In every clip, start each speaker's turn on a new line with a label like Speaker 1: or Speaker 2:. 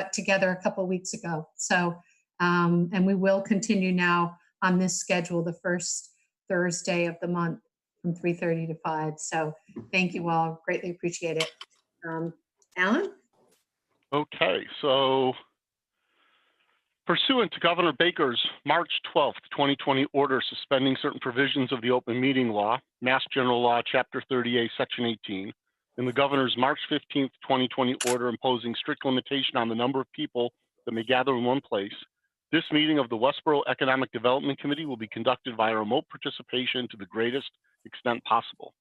Speaker 1: got together a couple of weeks ago. So, and we will continue now on this schedule, the first Thursday of the month from 3:30 to 5. So thank you all. Greatly appreciate it. Alan?
Speaker 2: Okay, so pursuant to Governor Baker's March 12th, 2020 order suspending certain provisions of the open meeting law, Mass General Law, Chapter 38, Section 18, and the Governor's March 15th, 2020 order imposing strict limitation on the number of people that may gather in one place, this meeting of the Westborough Economic Development Committee will be conducted via remote participation to the greatest extent possible.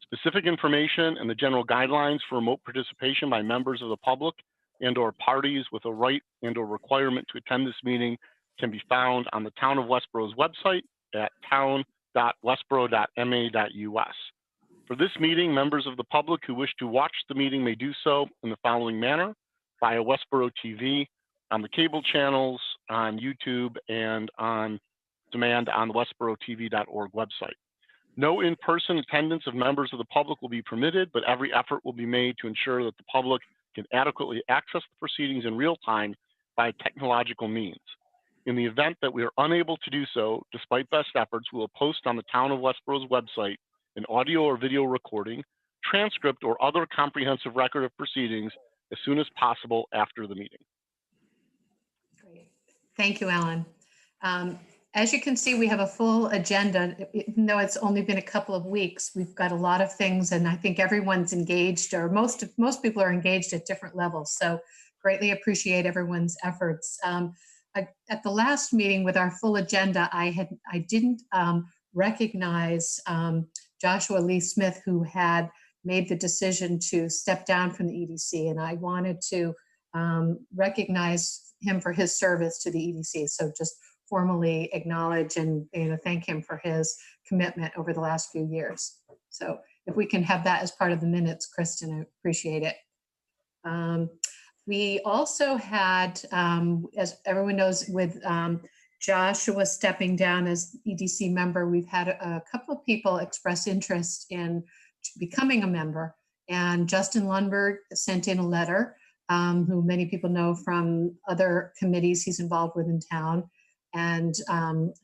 Speaker 2: Specific information and the general guidelines for remote participation by members of the public and/or parties with a right and/or requirement to attend this meeting can be found on the Town of Westborough's website at town.westborough.ma.us. For this meeting, members of the public who wish to watch the meeting may do so in the following manner: via Westborough TV, on the cable channels, on YouTube, and on demand on the westboroughTV.org website. No in-person attendance of members of the public will be permitted, but every effort will be made to ensure that the public can adequately access the proceedings in real time by technological means. In the event that we are unable to do so, despite best efforts, we will post on the Town of Westborough's website an audio or video recording, transcript, or other comprehensive record of proceedings as soon as possible after the meeting.
Speaker 1: Great. Thank you, Alan. As you can see, we have a full agenda. Even though it's only been a couple of weeks, we've got a lot of things, and I think everyone's engaged, or most people are engaged at different levels. So greatly appreciate everyone's efforts. At the last meeting with our full agenda, I didn't recognize Joshua Lee Smith, who had made the decision to step down from the EDC, and I wanted to recognize him for his service to the EDC. So just formally acknowledge and thank him for his commitment over the last few years. So if we can have that as part of the minutes, Kristen, I appreciate it. We also had, as everyone knows, with Joshua stepping down as EDC member, we've had a couple of people express interest in becoming a member. And Justin Lundberg sent in a letter, who many people know from other committees he's involved with in town. And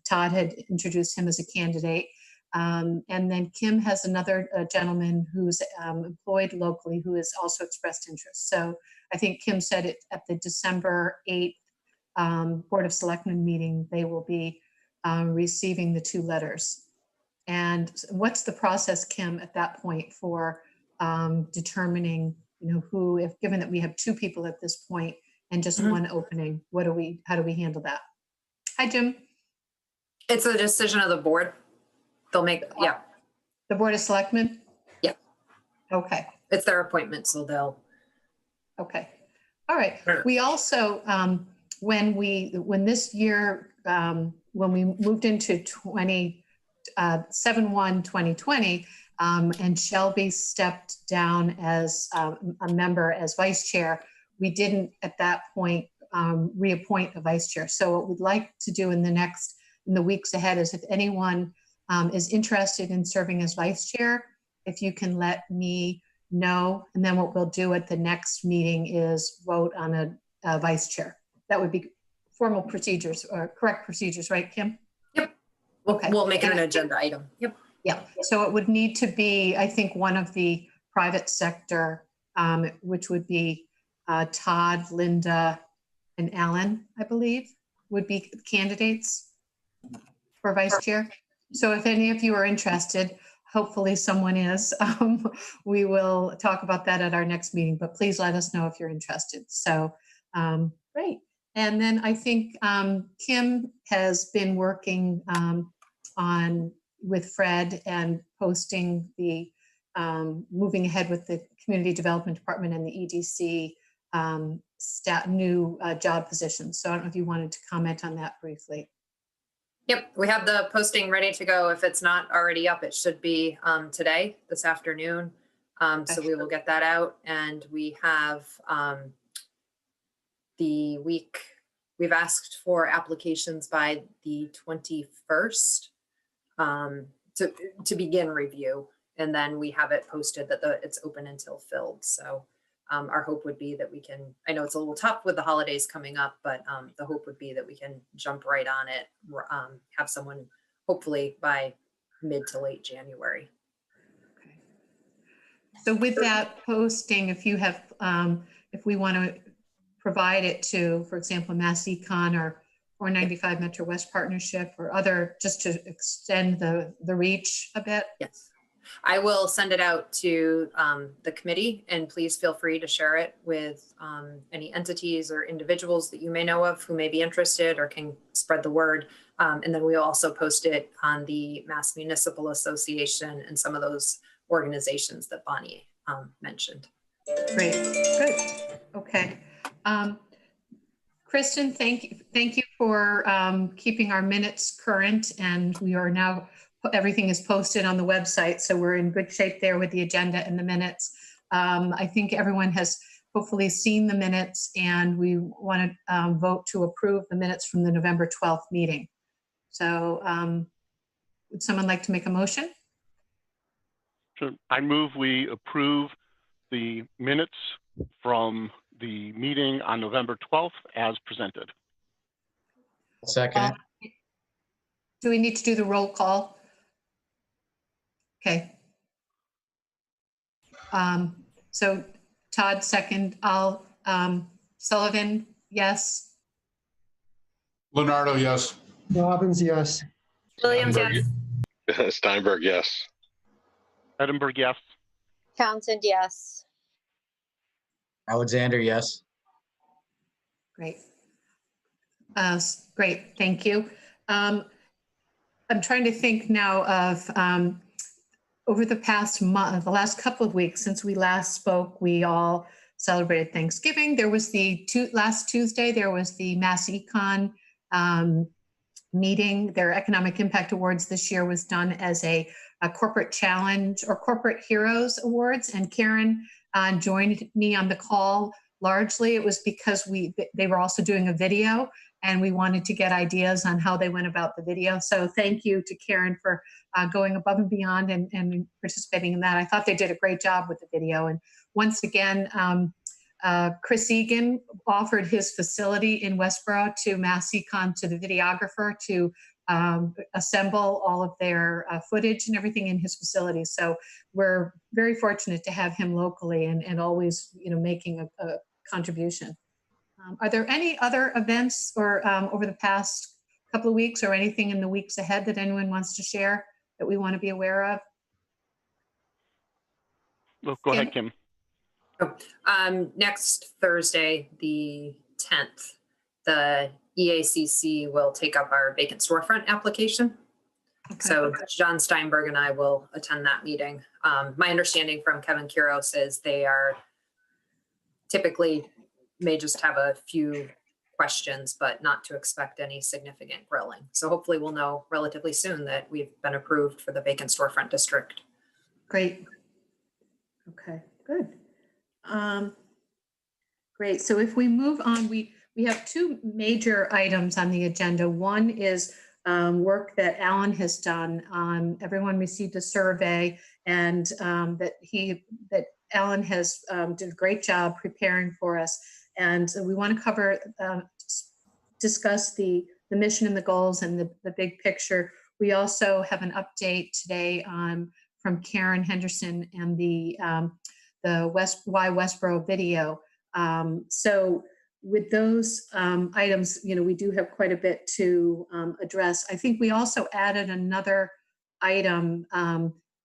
Speaker 1: Todd had introduced him as a candidate. And then Kim has another gentleman who's employed locally who has also expressed interest. So I think Kim said it at the December 8th Board of Selectmen meeting, they will be receiving the two letters. And what's the process, Kim, at that point for determining, who, if given that we have two people at this point and just one opening, how do we handle that? Hi, Jim.
Speaker 3: It's a decision of the board. They'll make, yeah.
Speaker 1: The Board of Selectmen?
Speaker 3: Yeah.
Speaker 1: Okay.
Speaker 3: It's their appointment, so they'll.
Speaker 1: Okay. All right. We also, when this year, when we moved into 7/1/2020, and Shelby stepped down as a member as vice chair, we didn't at that point reappoint a vice chair. So what we'd like to do in the weeks ahead is, if anyone is interested in serving as vice chair, if you can let me know, and then what we'll do at the next meeting is vote on a vice chair. That would be formal procedures or correct procedures, right, Kim?
Speaker 3: Yep.
Speaker 1: Okay.
Speaker 3: We'll make it an agenda item. Yep.
Speaker 1: Yeah. So it would need to be, I think, one of the private sector, which would be Todd, Linda, and Alan, I believe, would be candidates for vice chair. So if any of you are interested, hopefully someone is, we will talk about that at our next meeting, but please let us know if you're interested. So great. And then I think Kim has been working with Fred and posting the, moving ahead with the Community Development Department and the EDC new job positions. So I don't know if you wanted to comment on that briefly.
Speaker 3: Yep, we have the posting ready to go. If it's not already up, it should be today, this afternoon. So we will get that out. And we have we've asked for applications by the 21st to begin review. And then we have it posted that it's open until filled. So our hope would be that we can, I know it's a little tough with the holidays coming up, but the hope would be that we can jump right on it, have someone hopefully by mid to late January.
Speaker 1: Okay. So with that posting, if you have, if we want to provide it to, for example, Mass Econ or 495 Metro West Partnership or other, just to extend the reach a bit?
Speaker 3: Yes. I will send it out to the committee, and please feel free to share it with any entities or individuals that you may know of who may be interested or can spread the word. And then we'll also post it on the Mass Municipal Association and some of those organizations that Bonnie mentioned.
Speaker 1: Great, good, okay. Kristen, thank you for keeping our minutes current, and we are now, everything is posted on the website, so we're in good shape there with the agenda and the minutes. I think everyone has hopefully seen the minutes, and we want to vote to approve the minutes from the November 12th meeting. So would someone like to make a motion?
Speaker 2: Sure. I move we approve the minutes from the meeting on November 12th as presented.
Speaker 4: Second it.
Speaker 1: Do we need to do the roll call? Okay. So Todd, second. I'll, Sullivan, yes.
Speaker 5: Leonardo, yes.
Speaker 6: Robbins, yes.
Speaker 3: Williams, yes.
Speaker 7: Steinberg, yes.
Speaker 2: Edinburgh, yes.
Speaker 8: Townsend, yes.
Speaker 4: Alexander, yes.
Speaker 1: Great. Great, thank you. I'm trying to think now of over the past month, the last couple of weeks since we last spoke, we all celebrated Thanksgiving. There was the last Tuesday, there was the Mass Econ meeting. Their Economic Impact Awards this year was done as a corporate challenge or corporate heroes awards. And Karen joined me on the call. Largely it was because they were also doing a video, and we wanted to get ideas on how they went about the video. So thank you to Karen for going above and beyond and participating in that. I thought they did a great job with the video. And once again, Chris Egan offered his facility in Westborough to Mass Econ, to the videographer, to assemble all of their footage and everything in his facility. So we're very fortunate to have him locally and always, making a contribution. Are there any other events or over the past couple of weeks or anything in the weeks ahead that anyone wants to share that we want to be aware of?
Speaker 2: Well, go ahead, Kim.
Speaker 3: Next Thursday, the 10th, the EACC will take up our vacant storefront application. Okay. So John Steinberg and I will attend that meeting. My understanding from Kevin Quiros is they are typically may just have a few questions, but not to expect any significant grilling. So hopefully we'll know relatively soon that we've been approved for the vacant storefront district.
Speaker 1: Great. Okay, good. Great. So if we move on, we have two major items on the agenda. One is work that Alan has done. Everyone received a survey, and that Alan has did a great job preparing for us. And we want to cover, discuss the mission and the goals and the big picture. We also have an update today from Karen Henderson and the Why Westborough video. So with those items, we do have quite a bit to address. I think we also added another item.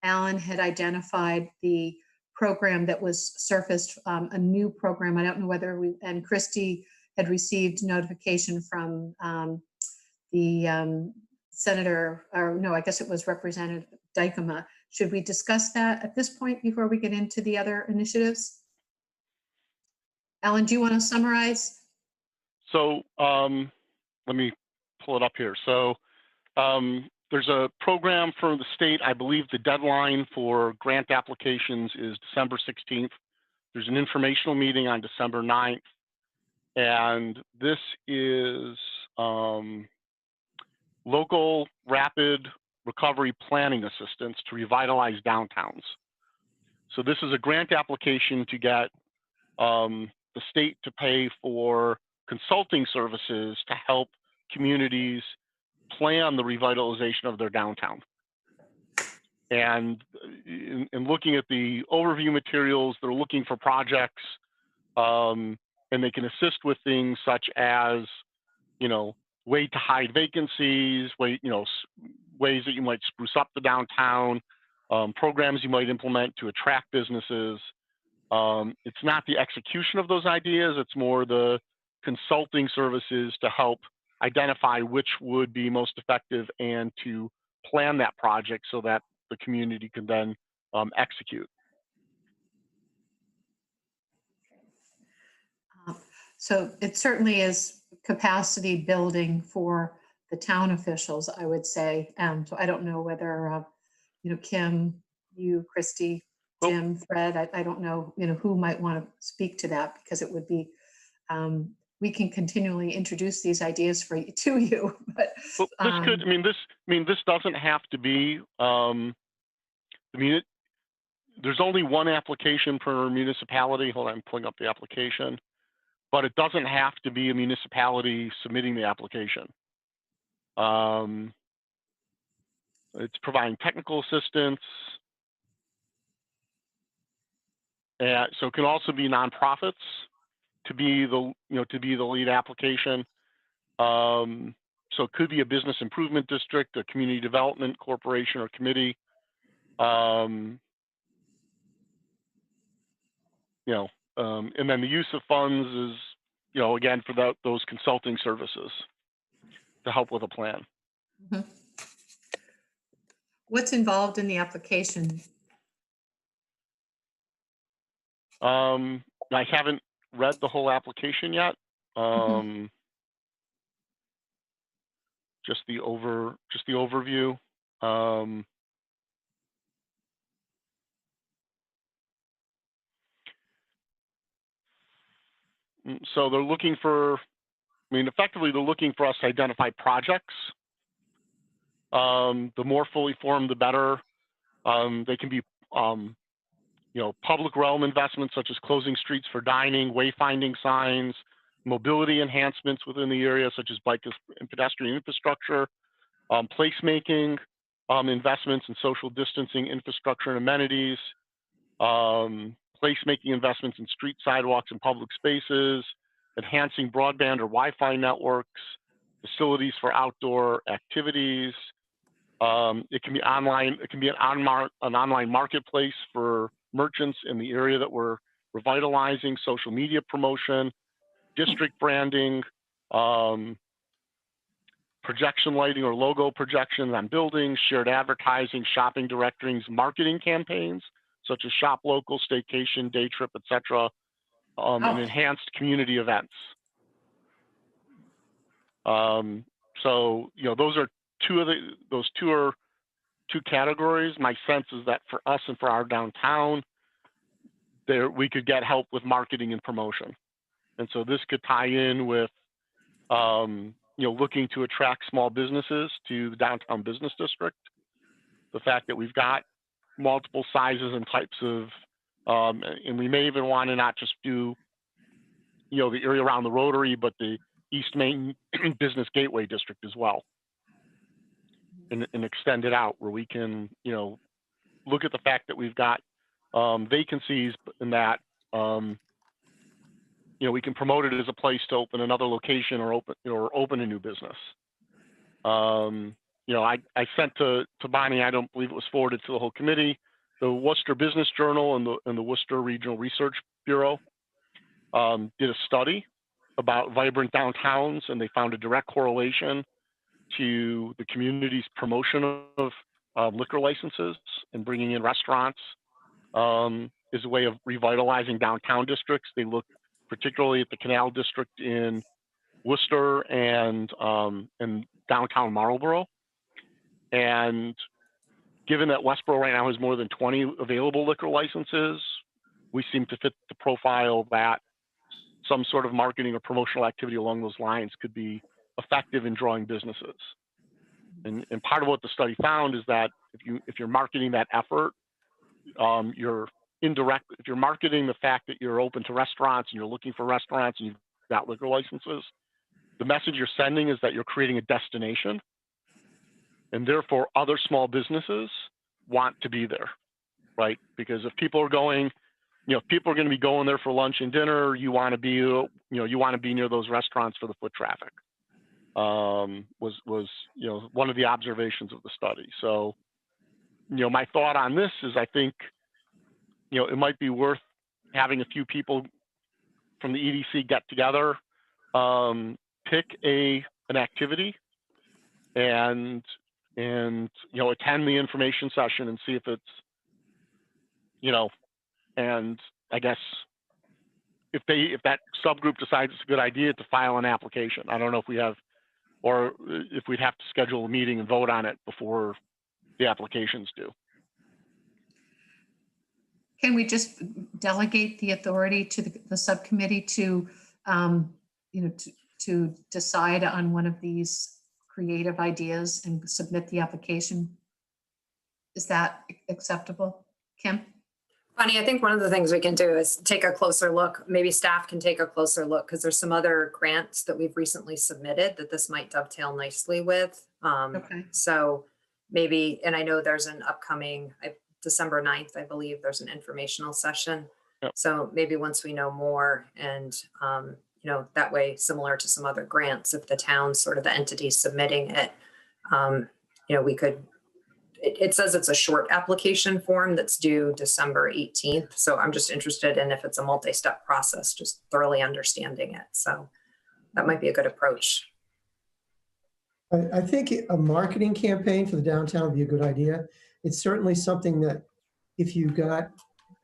Speaker 1: Alan had identified the program that was surfaced, a new program. I don't know whether and Christy had received notification from the senator, or no, I guess it was Representative Dykema. Should we discuss that at this point before we get into the other initiatives? Alan, do you want to summarize?
Speaker 2: So let me pull it up here. So there's a program for the state. I believe the deadline for grant applications is December 16th. There's an informational meeting on December 9th. And this is local rapid recovery planning assistance to revitalize downtowns. So this is a grant application to get the state to pay for consulting services to help communities plan the revitalization of their downtown. And in looking at the overview materials, they're looking for projects, and they can assist with things such as, way to hide vacancies, ways that you might spruce up the downtown, programs you might implement to attract businesses. It's not the execution of those ideas, it's more the consulting services to help identify which would be most effective and to plan that project so that the community can then execute.
Speaker 1: So it certainly is capacity building for the town officials, I would say. So I don't know whether, Kim, you, Christy, Jim, Fred, I don't know, who might want to speak to that, because it would be, we can continually introduce these ideas to you, but.
Speaker 2: Well, this doesn't have to be, there's only one application per municipality. Hold on, I'm pulling up the application. But it doesn't have to be a municipality submitting the application. It's providing technical assistance. So it can also be nonprofits to be the lead application. So it could be a business improvement district, a community development corporation or committee. And then the use of funds is, again, for those consulting services to help with a plan.
Speaker 1: Mm-hmm. What's involved in the application?
Speaker 2: I haven't read the whole application yet. Just the overview. So they're looking for, effectively they're looking for us to identify projects. The more fully formed, the better. They can be, public realm investments such as closing streets for dining, wayfinding signs, mobility enhancements within the area such as bike and pedestrian infrastructure, placemaking, investments in social distancing infrastructure and amenities, placemaking investments in street sidewalks and public spaces, enhancing broadband or Wi-Fi networks, facilities for outdoor activities. It can be online. It can be an online marketplace for merchants in the area that we're revitalizing, social media promotion, district branding, projection lighting or logo projections on buildings, shared advertising, shopping directories, marketing campaigns, such as shop local, staycation, day trip, etc., and enhanced community events. So, those are two categories. My sense is that for us and for our downtown, we could get help with marketing and promotion. And so this could tie in with, looking to attract small businesses to the downtown business district. The fact that we've got multiple sizes and types of, and we may even want to not just do, the area around the Rotary, but the East Main Business Gateway District as well. And extend it out where we can, look at the fact that we've got vacancies in that, we can promote it as a place to open another location or open a new business. I sent to Bonnie, I don't believe it was forwarded to the whole committee, the Worcester Business Journal and the Worcester Regional Research Bureau did a study about vibrant downtowns, and they found a direct correlation to the community's promotion of liquor licenses and bringing in restaurants is a way of revitalizing downtown districts. They looked particularly at the Canal District in Worcester and downtown Marlborough. And given that Westborough right now has more than 20 available liquor licenses, we seem to fit the profile that some sort of marketing or promotional activity along those lines could be effective in drawing businesses. And part of what the study found is that if you're marketing that effort, you're indirect, if you're marketing the fact that you're open to restaurants and you're looking for restaurants and you've got liquor licenses, the message you're sending is that you're creating a destination, and therefore other small businesses want to be there, right? Because if people are going, if people are going to be going there for lunch and dinner, you want to be, you want to be near those restaurants for the foot traffic. Was one of the observations of the study. So, my thought on this is I think, it might be worth having a few people from the EDC get together, pick an activity, and attend the information session and see if it's, and I guess if that subgroup decides it's a good idea to file an application. I don't know if we have, or if we'd have to schedule a meeting and vote on it before the applications due.
Speaker 1: Can we just delegate the authority to the subcommittee to, to decide on one of these creative ideas and submit the application? Is that acceptable, Kim?
Speaker 3: Bonnie, I think one of the things we can do is take a closer look. Maybe staff can take a closer look because there's some other grants that we've recently submitted that this might dovetail nicely with.
Speaker 1: Okay.
Speaker 3: So maybe, and I know there's an upcoming, December 9th, I believe there's an informational session.
Speaker 2: Yep.
Speaker 3: So maybe once we know more and, that way, similar to some other grants, if the town's sort of the entity submitting it, we could, it says it's a short application form that's due December 18th. So I'm just interested in if it's a multi-step process, just thoroughly understanding it. So that might be a good approach.
Speaker 4: I think a marketing campaign for the downtown would be a good idea. It's certainly something that if you got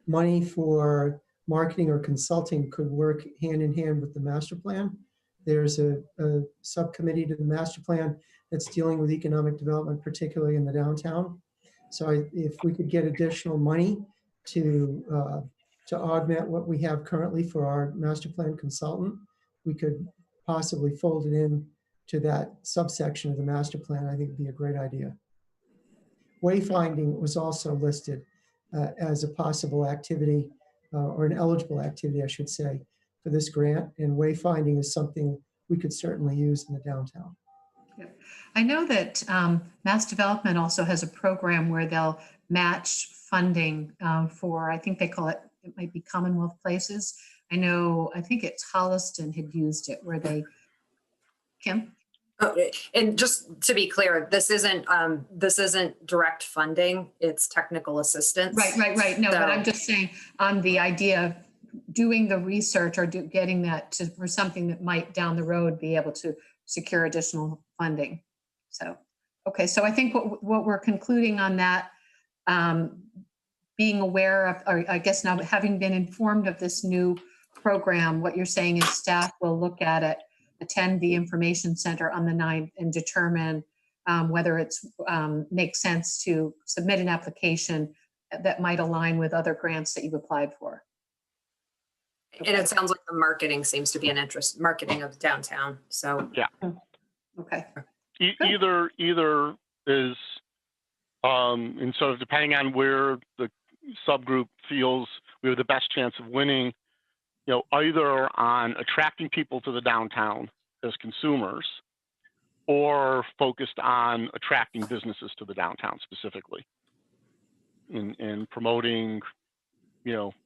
Speaker 4: money for marketing or consulting could work hand in hand with the master plan. There's a subcommittee to the master plan that's dealing with economic development, particularly in the downtown. So if we could get additional money to augment what we have currently for our master plan consultant, we could possibly fold it in to that subsection of the master plan. I think would be a great idea. Wayfinding was also listed as a possible activity or an eligible activity, I should say, for this grant. And wayfinding is something we could certainly use in the downtown.
Speaker 1: Yep. I know that Mass Development also has a program where they'll match funding for, I think they call it, it might be Commonwealth Places. I think it's Holliston had used it where they, Kim?
Speaker 3: Oh, and just to be clear, this isn't direct funding, it's technical assistance.
Speaker 1: Right. No, but I'm just saying on the idea of doing the research or getting that for something that might down the road be able to secure additional funding. So, okay, so I think what we're concluding on that, being aware of, or I guess now having been informed of this new program, what you're saying is staff will look at it, attend the information center on the 9th and determine whether it's makes sense to submit an application that might align with other grants that you've applied for.
Speaker 3: And it sounds like the marketing seems to be an interest, marketing of downtown. So
Speaker 2: yeah.
Speaker 1: Okay.
Speaker 2: Either is, and sort of depending on where the subgroup feels we have the best chance of winning, either on attracting people to the downtown as consumers or focused on attracting businesses to the downtown specifically and promoting,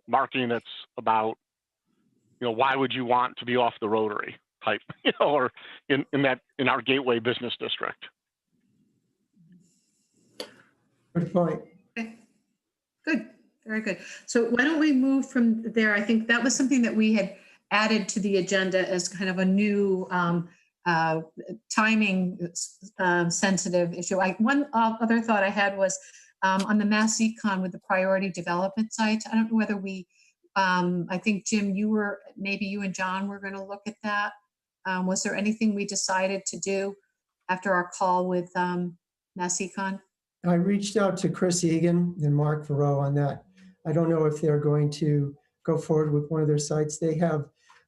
Speaker 2: marketing that's about, why would you want to be off the Rotary type, or in our gateway business district.
Speaker 4: Good point.
Speaker 1: Okay. Good. Very good. So why don't we move from there? I think that was something that we had added to the agenda as kind of a new timing sensitive issue. One other thought I had was on the Mass Econ with the priority development sites. I don't know whether we, I think Jim, maybe you and John were going to look at that. Was there anything we decided to do after our call with Mass Econ?
Speaker 4: I reached out to Chris Egan and Mark Varro on that. I don't know if they're going to go forward with one of their sites. They have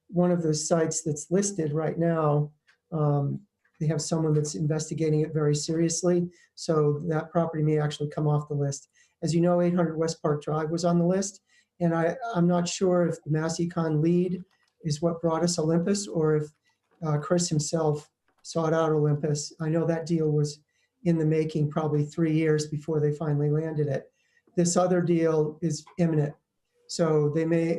Speaker 4: one of the sites that's listed right now. They have someone that's investigating it very seriously. So that property may actually come off the list. As you know, 800 West Park Drive was on the list, And I'm not sure if the Mass Econ lead is what brought us Olympus, or if Chris himself sought out Olympus. I know that deal was in the making probably 3 years before they finally landed it. This other deal is imminent. So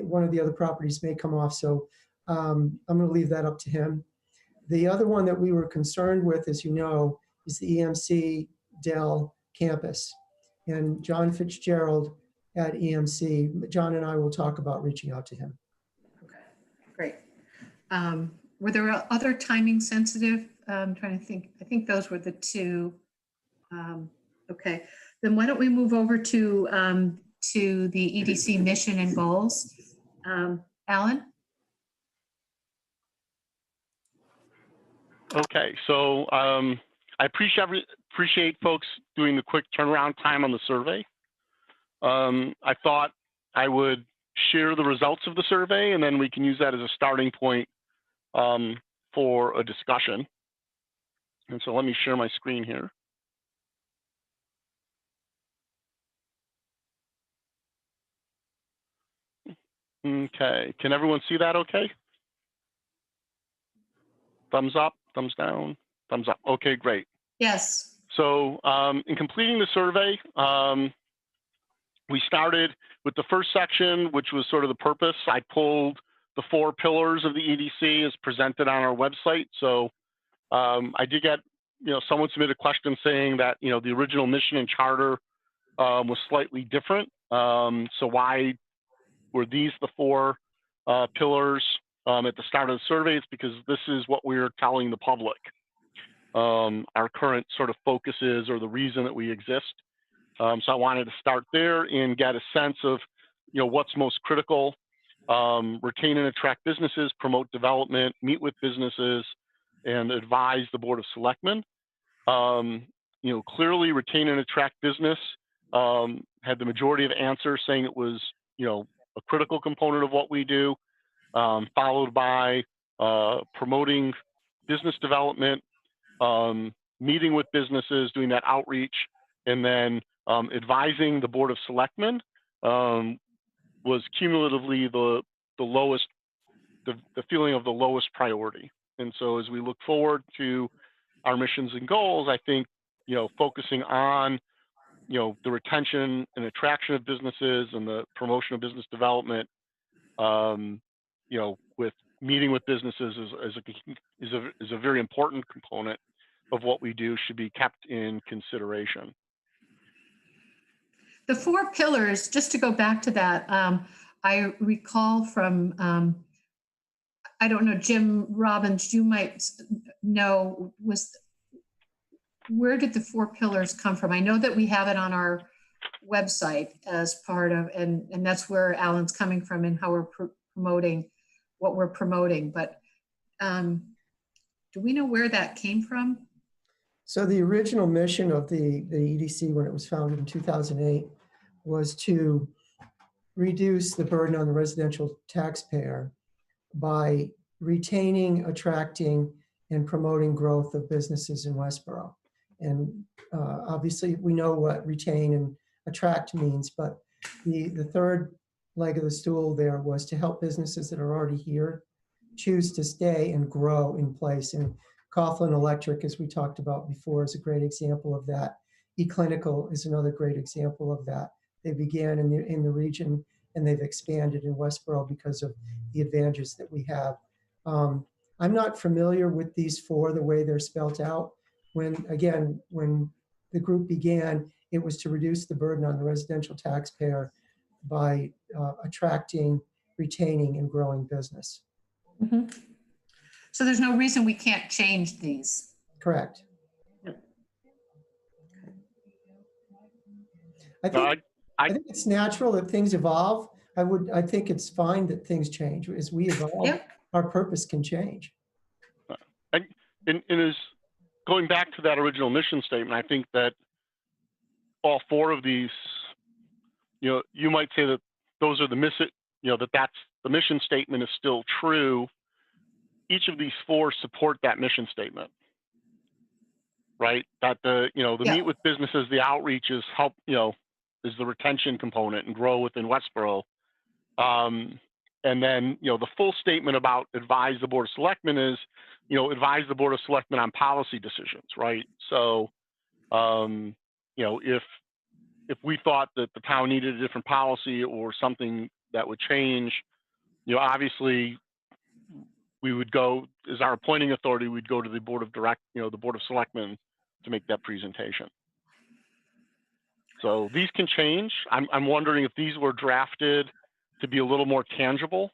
Speaker 4: one of the other properties may come off. So I'm going to leave that up to him. The other one that we were concerned with, as you know, is the EMC Dell campus. And John Fitzgerald at EMC, John and I will talk about reaching out to him.
Speaker 1: Okay, great. Were there other timing sensitive? I'm trying to think. I think those were the two. Okay, then why don't we move over to the EDC mission and goals? Alan?
Speaker 2: Okay, so I appreciate folks doing the quick turnaround time on the survey. I thought I would share the results of the survey, and then we can use that as a starting point for a discussion. And so let me share my screen here. Okay, can everyone see that okay? Thumbs up, thumbs down, thumbs up. Okay, great.
Speaker 1: Yes.
Speaker 2: So in completing the survey, we started with the first section, which was sort of the purpose. I pulled the 4 pillars of the EDC as presented on our website. So I did get, someone submitted a question saying that, the original mission and charter was slightly different. So why were these the 4 pillars at the start of the survey? It's because this is what we're telling the public. Our current sort of focus is, or the reason that we exist. So I wanted to start there and get a sense of, what's most critical. Retain and attract businesses, promote development, meet with businesses, and advise the Board of Selectmen. Clearly retain and attract business had the majority of answers saying it was, a critical component of what we do, followed by promoting business development, meeting with businesses, doing that outreach, and then advising the Board of Selectmen was cumulatively the lowest, the feeling of the lowest priority. And so as we look forward to our missions and goals, I think, focusing on, the retention and attraction of businesses and the promotion of business development, with meeting with businesses is a very important component of what we do, should be kept in consideration.
Speaker 1: The 4 pillars, just to go back to that, I recall from, I don't know, Jim Robbins, you might know, where did the 4 pillars come from? I know that we have it on our website as part of, and that's where Alan's coming from and how we're promoting what we're promoting. But do we know where that came from?
Speaker 4: So the original mission of the EDC when it was founded in 2008 was to reduce the burden on the residential taxpayer by retaining, attracting, and promoting growth of businesses in Westborough. And obviously we know what retain and attract means, but the third leg of the stool there was to help businesses that are already here choose to stay and grow in place. And Coughlin Electric, as we talked about before, is a great example of that. eClinical is another great example of that. They began in the region and they've expanded in Westborough because of the advantages that we have. I'm not familiar with these 4, the way they're spelled out. When the group began, it was to reduce the burden on the residential taxpayer by attracting, retaining, and growing business.
Speaker 1: Mm-hmm. So there's no reason we can't change these.
Speaker 4: Correct.
Speaker 1: Yep.
Speaker 4: I think it's natural that things evolve. I think it's fine that things change. As we evolve, yep, our purpose can change.
Speaker 2: And as going back to that original mission statement, I think that all 4 of these, you might say that those are that's the mission statement is still true. Each of these 4 support that mission statement, right? That the yeah, meet with businesses, the outreach is help, is the retention component and grow within Westborough. And then, the full statement about advise the Board of Selectmen is, advise the Board of Selectmen on policy decisions, right? So, if we thought that the town needed a different policy or something that would change, obviously we would go, as our appointing authority, we'd go to the Board of the Board of Selectmen to make that presentation. So these can change. I'm wondering if these were drafted to be a little more tangible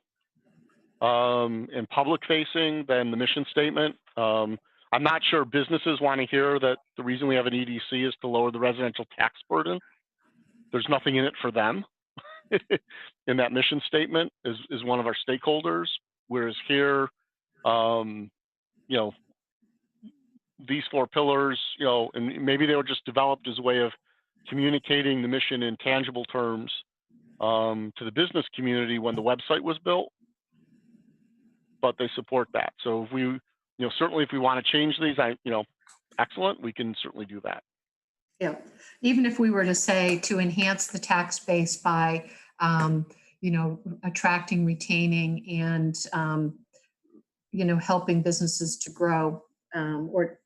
Speaker 2: and public facing than the mission statement. I'm not sure businesses want to hear that the reason we have an EDC is to lower the residential tax burden. There's nothing in it for them in that mission statement is one of our stakeholders. Whereas here, these 4 pillars, and maybe they were just developed as a way of communicating the mission in tangible terms to the business community when the website was built, but they support that. So if we, certainly if we want to change these, excellent, we can certainly do that.
Speaker 1: Yeah, even if we were to say to enhance the tax base by, attracting, retaining, and, helping businesses to grow, or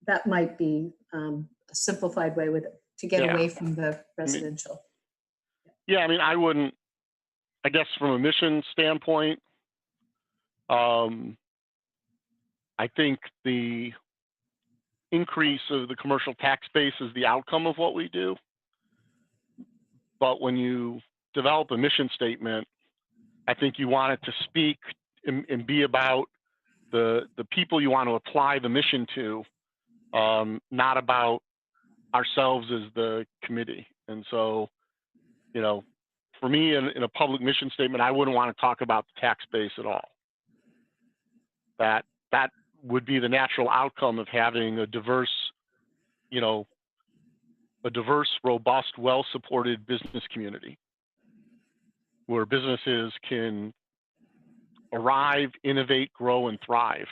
Speaker 1: that might be a simplified way to get away from the residential.
Speaker 2: Yeah, I wouldn't, I guess from a mission standpoint, I think the increase of the commercial tax base is the outcome of what we do. But when you develop a mission statement, I think you want it to speak and be about the people you want to apply the mission to, not about ourselves as the committee. And so, for me in a public mission statement, I wouldn't want to talk about the tax base at all. That would be the natural outcome of having a diverse, robust, well-supported business community where businesses can arrive, innovate, grow, and thrive.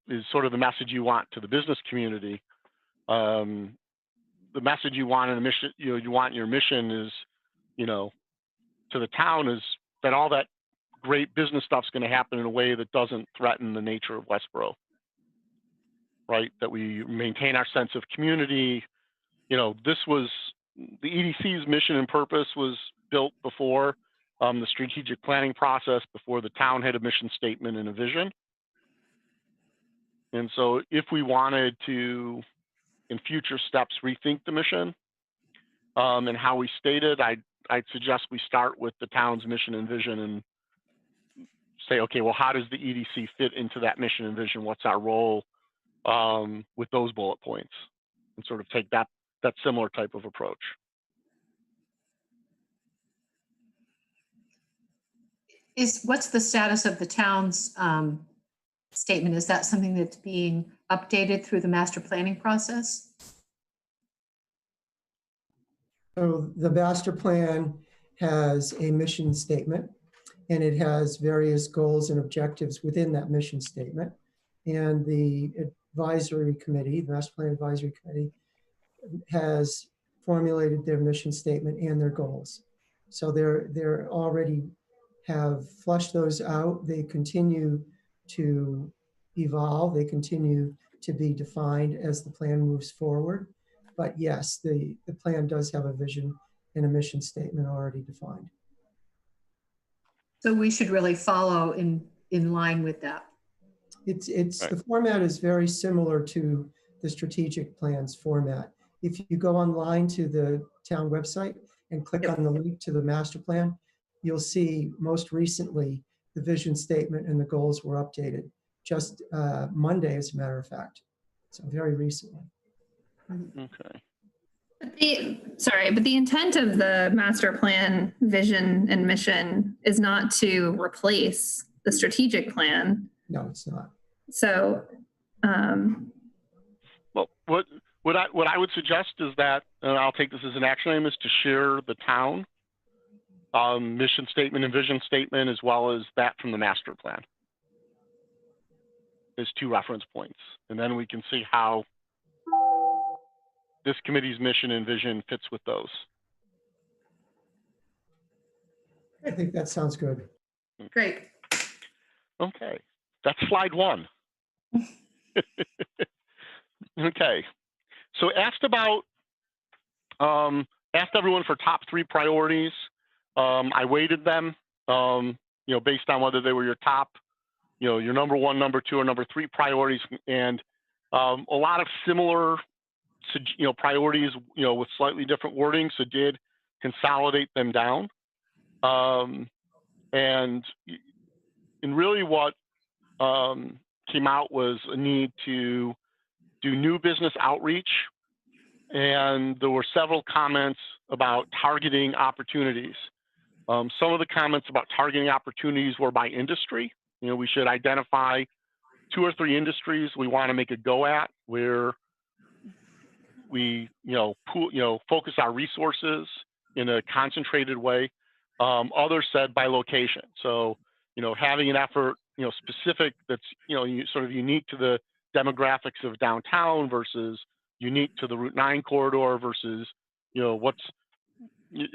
Speaker 2: Is sort of the message you want to the business community. The message you want in a mission, you want in your mission is, to the town is that all that great business stuff's going to happen in a way that doesn't threaten the nature of Westborough, right? That we maintain our sense of community. This was the EDC's mission and purpose was built before the strategic planning process, before the town had a mission statement and a vision. And so if we wanted to, in future steps, rethink the mission and how we state it, I'd suggest we start with the town's mission and vision and say, okay, well, how does the EDC fit into that mission and vision? What's our role with those bullet points? And sort of take that similar type of approach.
Speaker 1: What's the status of the town's statement? Is that something that's being updated through the master planning process?
Speaker 4: So the master plan has a mission statement, and it has various goals and objectives within that mission statement. And the advisory committee, the master plan advisory committee, has formulated their mission statement and their goals. So they're already have flushed those out. They continue to evolve. They continue to be defined as the plan moves forward. But yes, the plan does have a vision and a mission statement already defined.
Speaker 1: So we should really follow in line with that.
Speaker 4: It's
Speaker 2: right.
Speaker 4: The format is very similar to the strategic plans format. If you go online to the town website and click on the link to the master plan, you'll see most recently the vision statement and the goals were updated just Monday, as a matter of fact. So very recently.
Speaker 2: Okay.
Speaker 6: But the intent of the master plan vision and mission is not to replace the strategic plan.
Speaker 4: No, it's not.
Speaker 6: So,
Speaker 2: well, what I would suggest is that, and I'll take this as an action item, is to share the town mission statement and vision statement as well as that from the master plan as 2 reference points, and then we can see how this committee's mission and vision fits with those.
Speaker 4: I think that sounds good.
Speaker 1: Great.
Speaker 2: Okay, that's slide 1. Okay, so asked everyone for top 3 priorities. I weighted them, based on whether they were your top, your number 1, number 2, or number 3 priorities, and a lot of similar, priorities, with slightly different wording. So did consolidate them down, and really what came out was a need to do new business outreach, and there were several comments about targeting opportunities. Some of the comments about targeting opportunities were by industry. We should identify 2 or 3 industries we want to make a go at, where we, focus our resources in a concentrated way. Others said by location. So, having an effort, specific that's, sort of unique to the demographics of downtown versus unique to the Route 9 corridor versus, what's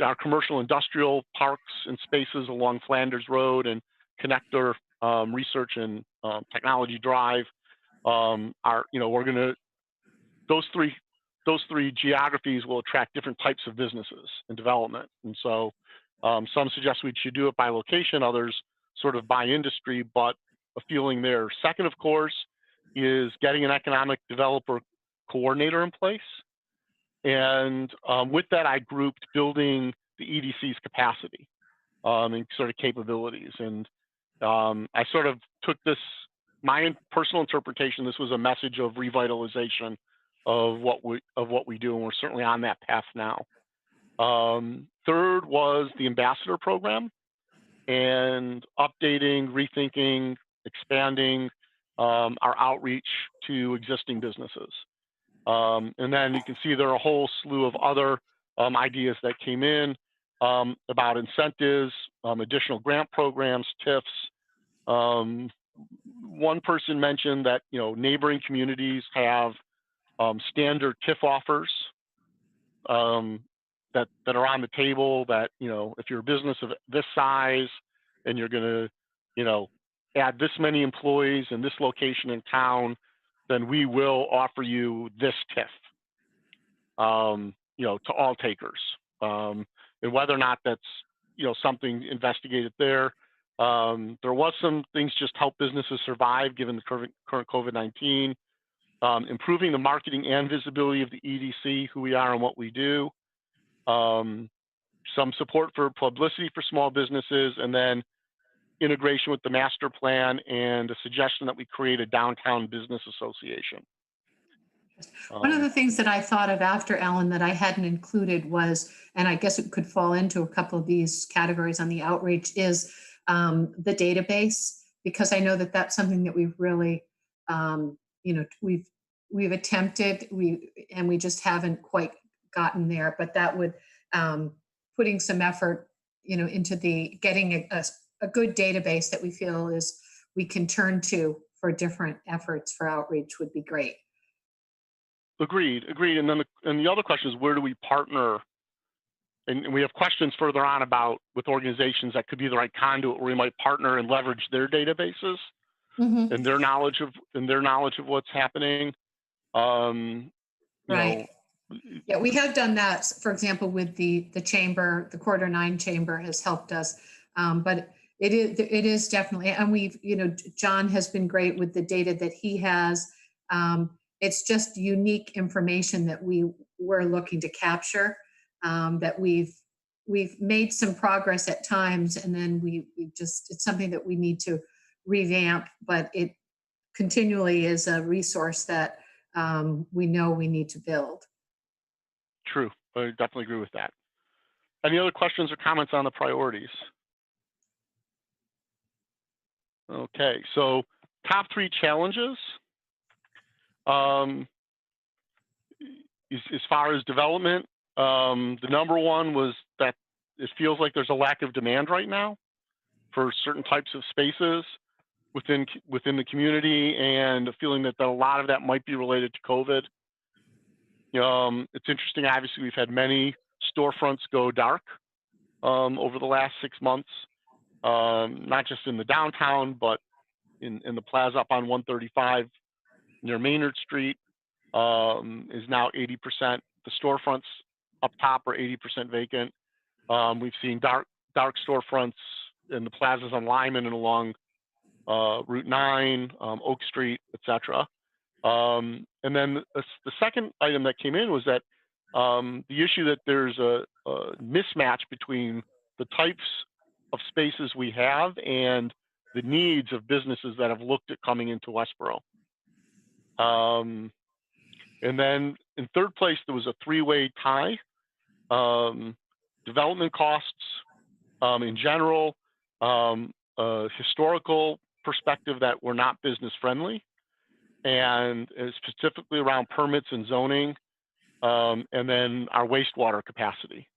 Speaker 2: our commercial industrial parks and spaces along Flanders Road and Connector, Research and Technology Drive. We're going to, those three geographies will attract different types of businesses and development. And so some suggest we should do it by location, others sort of by industry, but a feeling there. Second, of course, is getting an economic developer coordinator in place. And with that, I grouped building the EDC's capacity and sort of capabilities. And I sort of took this, my personal interpretation, this was a message of revitalization of what we do, and we're certainly on that path now. Third was the ambassador program, and updating, rethinking, expanding our outreach to existing businesses. And then you can see there are a whole slew of other ideas that came in about incentives, additional grant programs, TIFs. One person mentioned that neighboring communities have standard TIF offers that are on the table. That if you're a business of this size and you're going to add this many employees in this location in town, then we will offer you this TIF, to all takers. And whether or not that's, something investigated there. There was some things just help businesses survive given the current COVID-19, improving the marketing and visibility of the EDC, who we are and what we do, some support for publicity for small businesses, and then integration with the master plan and a suggestion that we create a downtown business association.
Speaker 1: One of the things that I thought of after, Alan, that I hadn't included was, and I guess it could fall into a couple of these categories on the outreach, is the database, because I know that that's something that we've really, we've attempted, and we just haven't quite gotten there. But that would putting some effort, into the getting a good database that we feel is we can turn to for different efforts for outreach would be great.
Speaker 2: Agreed. And then the other question is, where do we partner? And we have questions further on about with organizations that could be the right conduit, where we might partner and leverage their databases and their knowledge of what's happening.
Speaker 1: Right. Yeah, we have done that. For example, with the chamber, the Corridor 9 chamber has helped us, but it is definitely, and we've, John has been great with the data that he has. It's just unique information that we're looking to capture, that we've made some progress at times, and then it's something that we need to revamp, but it continually is a resource that we know we need to build.
Speaker 2: True. I definitely agree with that. Any other questions or comments on the priorities? Okay, so top 3 challenges. As far as development, the number one was that it feels like there's a lack of demand right now for certain types of spaces within the community, and a feeling that a lot of that might be related to COVID. It's interesting, obviously, we've had many storefronts go dark, over the last 6 months, not just in the downtown, but in the plaza up on 135 near Maynard Street, is now 80%. The storefronts up top are 80% vacant. We've seen dark storefronts in the plazas on Lyman and along Route 9, Oak Street, etc. And then the second item that came in was that the issue that there's a mismatch between the types of spaces we have and the needs of businesses that have looked at coming into Westborough. And then in third place, there was a three-way tie. Development costs in general, a historical perspective that were not business friendly, and specifically around permits and zoning, and then our wastewater capacity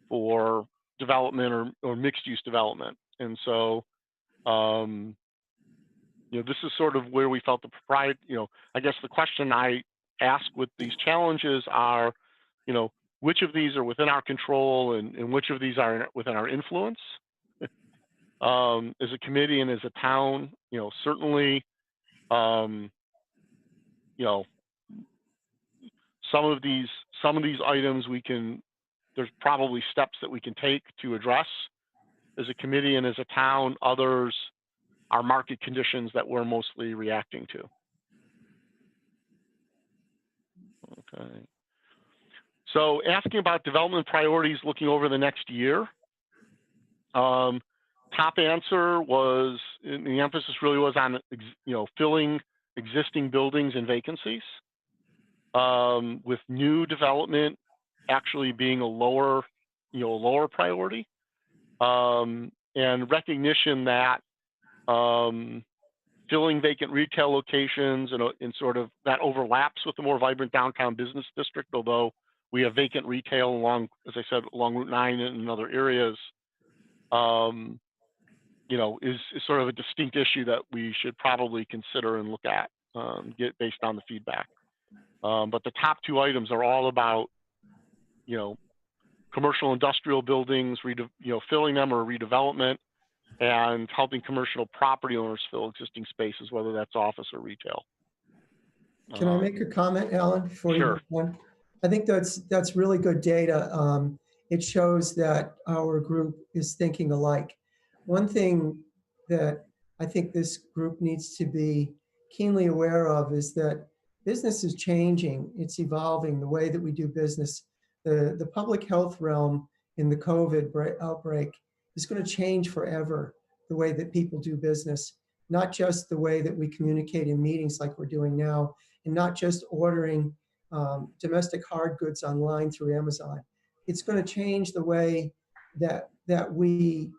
Speaker 2: for development or mixed use development. And so, this is sort of where we felt the propriety, I guess the question I ask with these challenges are, which of these are within our control and which of these are within our influence? As a committee and as a town, certainly, some of these items there's probably steps that we can take to address as a committee and as a town. Others are market conditions that we're mostly reacting to. Okay. So asking about development priorities looking over the next year. Top answer was, the emphasis really was on, filling existing buildings and vacancies, with new development actually being a lower priority, and recognition that filling vacant retail locations and sort of that overlaps with the more vibrant downtown business district, although we have vacant retail along, as I said, along Route 9 and in other areas, is sort of a distinct issue that we should probably consider and look at, get based on the feedback. But the top two items are all about, commercial industrial buildings, filling them or redevelopment, and helping commercial property owners fill existing spaces, whether that's office or retail.
Speaker 4: Can I make a comment, Alan, before you move on? I think that's really good data. It shows that our group is thinking alike. One thing that I think this group needs to be keenly aware of is that business is changing. It's evolving, the way that we do business. The public health realm in the COVID outbreak is going to change forever, the way that people do business, not just the way that we communicate in meetings like we're doing now, and not just ordering domestic hard goods online through Amazon. It's going to change the way that we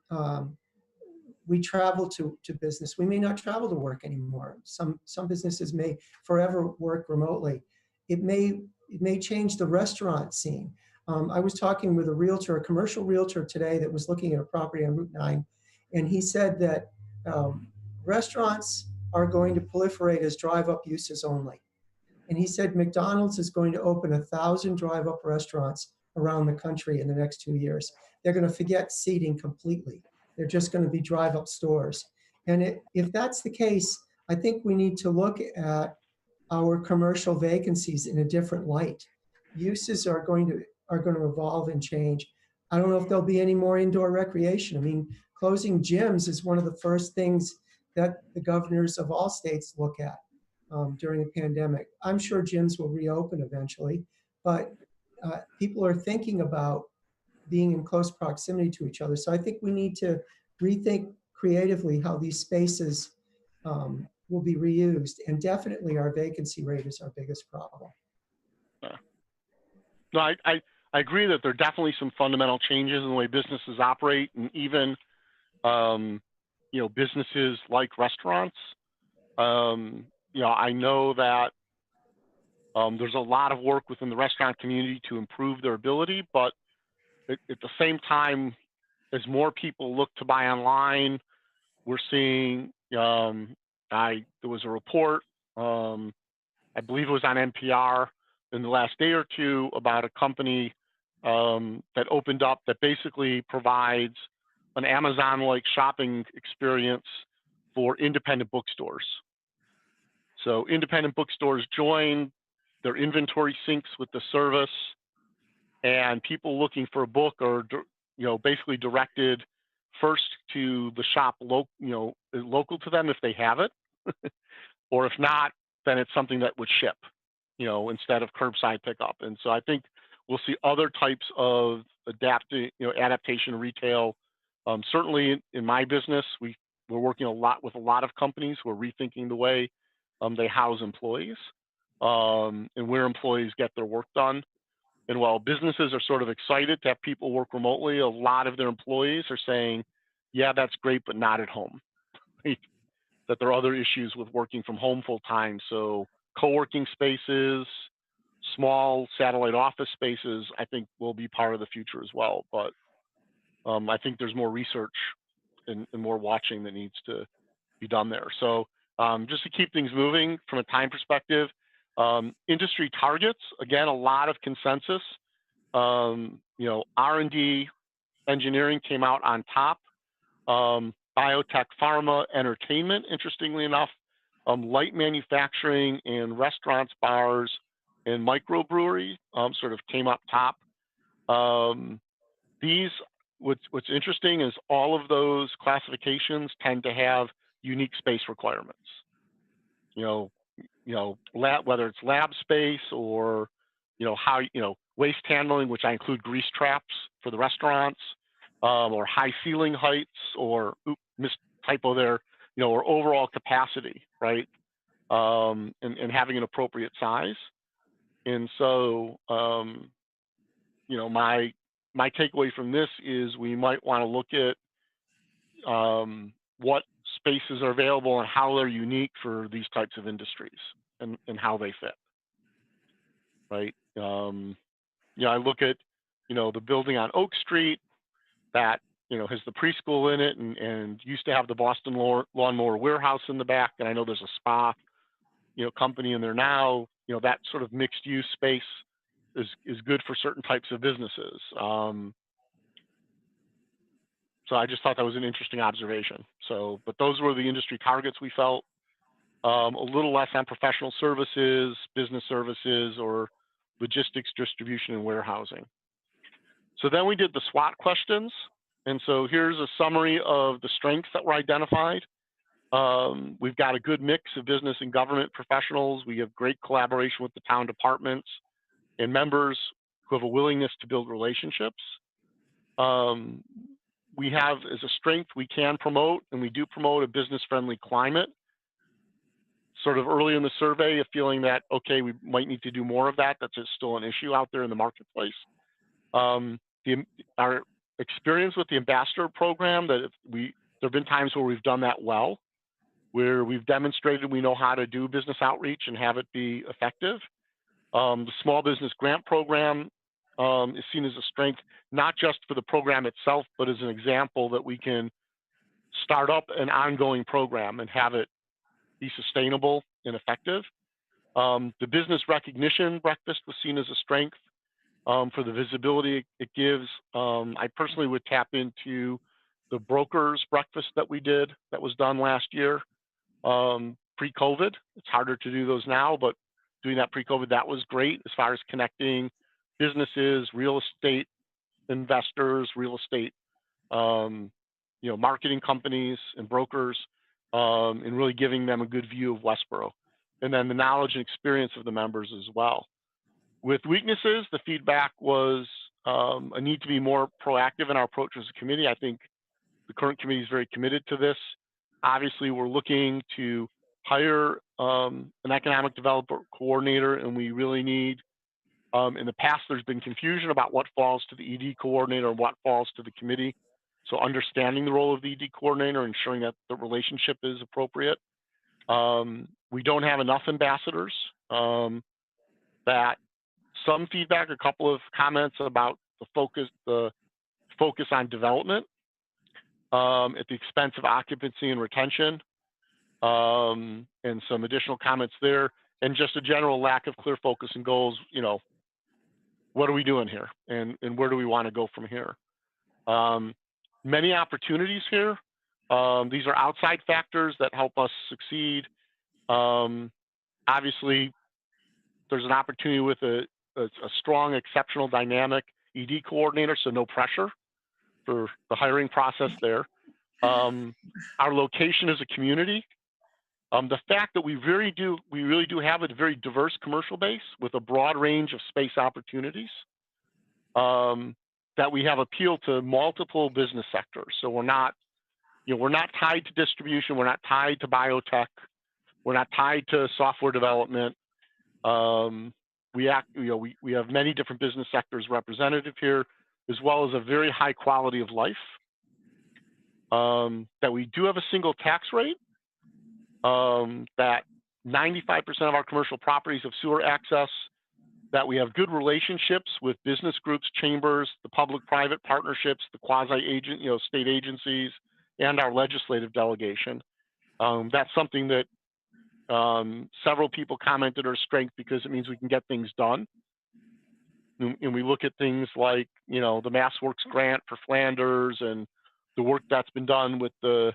Speaker 4: travel to business. We may not travel to work anymore. Some businesses may forever work remotely. It may change the restaurant scene. I was talking with a commercial realtor today that was looking at a property on Route 9, and he said that restaurants are going to proliferate as drive-up uses only. And he said McDonald's is going to open 1,000 drive-up restaurants around the country in the next 2 years. They're going to forget seating completely. They're just going to be drive-up stores. And if that's the case, I think we need to look at our commercial vacancies in a different light. Uses are going to evolve and change. I don't know if there'll be any more indoor recreation. I mean, closing gyms is one of the first things that the governors of all states look at during a pandemic. I'm sure gyms will reopen eventually, but people are thinking about being in close proximity to each other. So I think we need to rethink creatively how these spaces will be reused. And definitely our vacancy rate is our biggest problem.
Speaker 2: No, I agree that there are definitely some fundamental changes in the way businesses operate, and even businesses like restaurants. I know that there's a lot of work within the restaurant community to improve their ability, but at the same time, as more people look to buy online, we're seeing, there was a report, I believe it was on NPR in the last day or two, about a company that opened up that basically provides an Amazon-like shopping experience for independent bookstores. So independent bookstores join, their inventory syncs with the service, and people looking for a book are, basically directed first to the shop local to them if they have it, or if not, then it's something that would ship, instead of curbside pickup. And so I think we'll see other types of adaptation retail. Certainly in my business, we're working a lot with a lot of companies who are rethinking the way they house employees and where employees get their work done. And while businesses are sort of excited to have people work remotely, a lot of their employees are saying, yeah, that's great, but not at home. Right? That there are other issues with working from home full time. So co-working spaces, small satellite office spaces, I think will be part of the future as well. But I think there's more research and more watching that needs to be done there. So just to keep things moving from a time perspective, industry targets, again, a lot of consensus. R&D engineering came out on top. Biotech, pharma, entertainment, interestingly enough, light manufacturing and restaurants, bars, and microbrewery sort of came up top. What's interesting is all of those classifications tend to have unique space requirements. Whether it's lab space or waste handling, which I include grease traps for the restaurants, or high ceiling heights, or typo there, or overall capacity, right? And having an appropriate size. And so, my takeaway from this is we might want to look at what spaces are available and how they're unique for these types of industries and how they fit, right? I look at, the building on Oak Street that, has the preschool in it and used to have the Boston Lawnmower Warehouse in the back. And I know there's a spa, company in there now. That sort of mixed use space is good for certain types of businesses. So I just thought that was an interesting observation. But those were the industry targets we felt. A little less on professional services, business services, or logistics, distribution, and warehousing. So then we did the SWOT questions. And so here's a summary of the strengths that were identified. We've got a good mix of business and government professionals. We have great collaboration with the town departments and members who have a willingness to build relationships. We have as a strength, we can promote, and we do promote a business-friendly climate. Sort of early in the survey, a feeling that, okay, we might need to do more of that. That's still an issue out there in the marketplace. Our experience with the ambassador program, there have been times where we've done that well, where we've demonstrated we know how to do business outreach and have it be effective. The small business grant program is seen as a strength, not just for the program itself, but as an example that we can start up an ongoing program and have it be sustainable and effective. The business recognition breakfast was seen as a strength for the visibility it gives. I personally would tap into the brokers breakfast that we did that was done last year pre-COVID. It's harder to do those now, but doing that pre-COVID, that was great as far as connecting businesses, real estate investors, real estate, marketing companies and brokers, and really giving them a good view of Westborough. And then the knowledge and experience of the members as well. With weaknesses, the feedback was a need to be more proactive in our approach as a committee. I think the current committee is very committed to this. Obviously, we're looking to hire an economic development coordinator, and we really need, in the past, there's been confusion about what falls to the ED coordinator and what falls to the committee. So understanding the role of the ED coordinator, ensuring that the relationship is appropriate. We don't have enough ambassadors. That some feedback, a couple of comments about the focus on development at the expense of occupancy and retention, and some additional comments there, and just a general lack of clear focus and goals. what are we doing here, and where do we want to go from here? Many opportunities here. These are outside factors that help us succeed. Obviously, there's an opportunity with a strong, exceptional, dynamic ED coordinator, so no pressure for the hiring process there. Our location as a community. The fact that we really do have a very diverse commercial base with a broad range of space opportunities. That we have appeal to multiple business sectors. So we're not tied to distribution. We're not tied to biotech. We're not tied to software development. We have many different business sectors represented here, as well as a very high quality of life. That we do have a single tax rate. That 95% of our commercial properties have sewer access. That we have good relationships with business groups, chambers, the public-private partnerships, the quasi-agent, state agencies, and our legislative delegation. That's something that several people commented are strength because it means we can get things done. And we look at things like, the MassWorks grant for Flanders and the work that's been done with the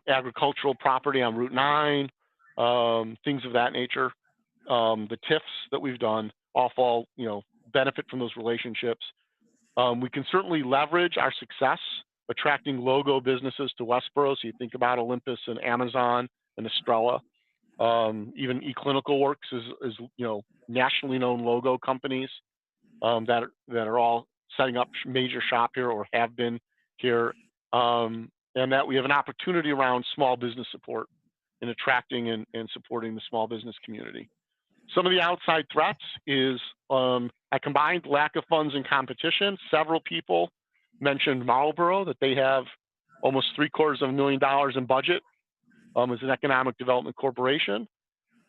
Speaker 2: agricultural property on Route 9, things of that nature. The TIFs that we've done all fall, benefit from those relationships. We can certainly leverage our success attracting logo businesses to Westborough. So you think about Olympus and Amazon and Estrella. Even eClinicalWorks is nationally known logo companies that are all setting up major shop here or have been here. And that we have an opportunity around small business support in attracting and supporting the small business community. Some of the outside threats is I combined lack of funds and competition. Several people mentioned Marlborough, that they have almost $750,000 in budget as an economic development corporation.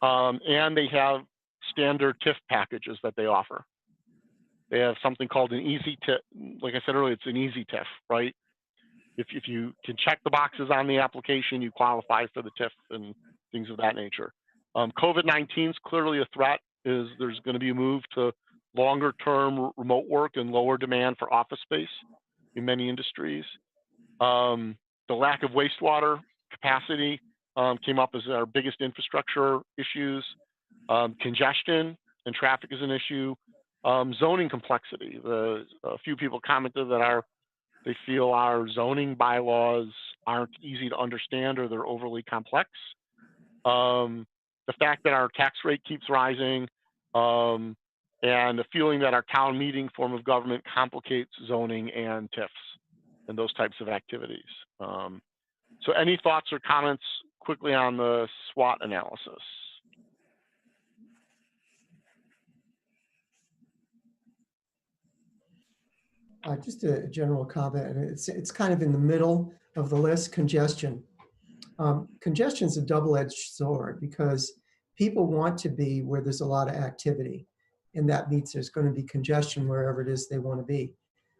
Speaker 2: And they have standard TIF packages that they offer. They have something called an easy TIF. Like I said earlier, it's an easy TIF, right? If you can check the boxes on the application, you qualify for the TIF and things of that nature. COVID-19 is clearly a threat. There's going to be a move to longer term remote work and lower demand for office space in many industries. The lack of wastewater capacity came up as our biggest infrastructure issues. Congestion and traffic is an issue. Zoning complexity. A few people commented that they feel our zoning bylaws aren't easy to understand or they're overly complex. The fact that our tax rate keeps rising, and the feeling that our town meeting form of government complicates zoning and TIFs and those types of activities. So any thoughts or comments quickly on the SWOT analysis?
Speaker 4: Just a general comment, and it's kind of in the middle of the list, congestion. Congestion is a double-edged sword because people want to be where there's a lot of activity, and that means there's going to be congestion wherever it is they want to be.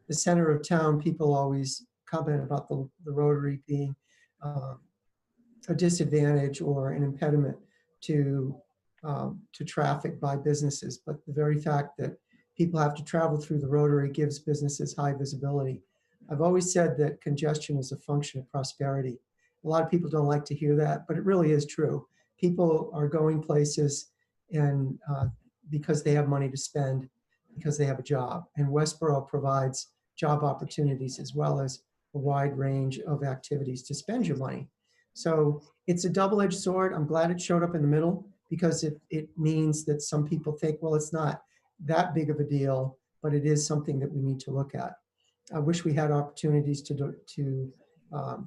Speaker 4: The center of town, people always comment about the Rotary being a disadvantage or an impediment to traffic by businesses, but the very fact that people have to travel through the Rotary gives businesses high visibility. I've always said that congestion is a function of prosperity. A lot of people don't like to hear that, but it really is true. People are going places and because they have money to spend, because they have a job. And Westborough provides job opportunities as well as a wide range of activities to spend your money. So it's a double-edged sword. I'm glad it showed up in the middle because it means that some people think, well, it's not that big of a deal, but it is something that we need to look at. I wish we had opportunities to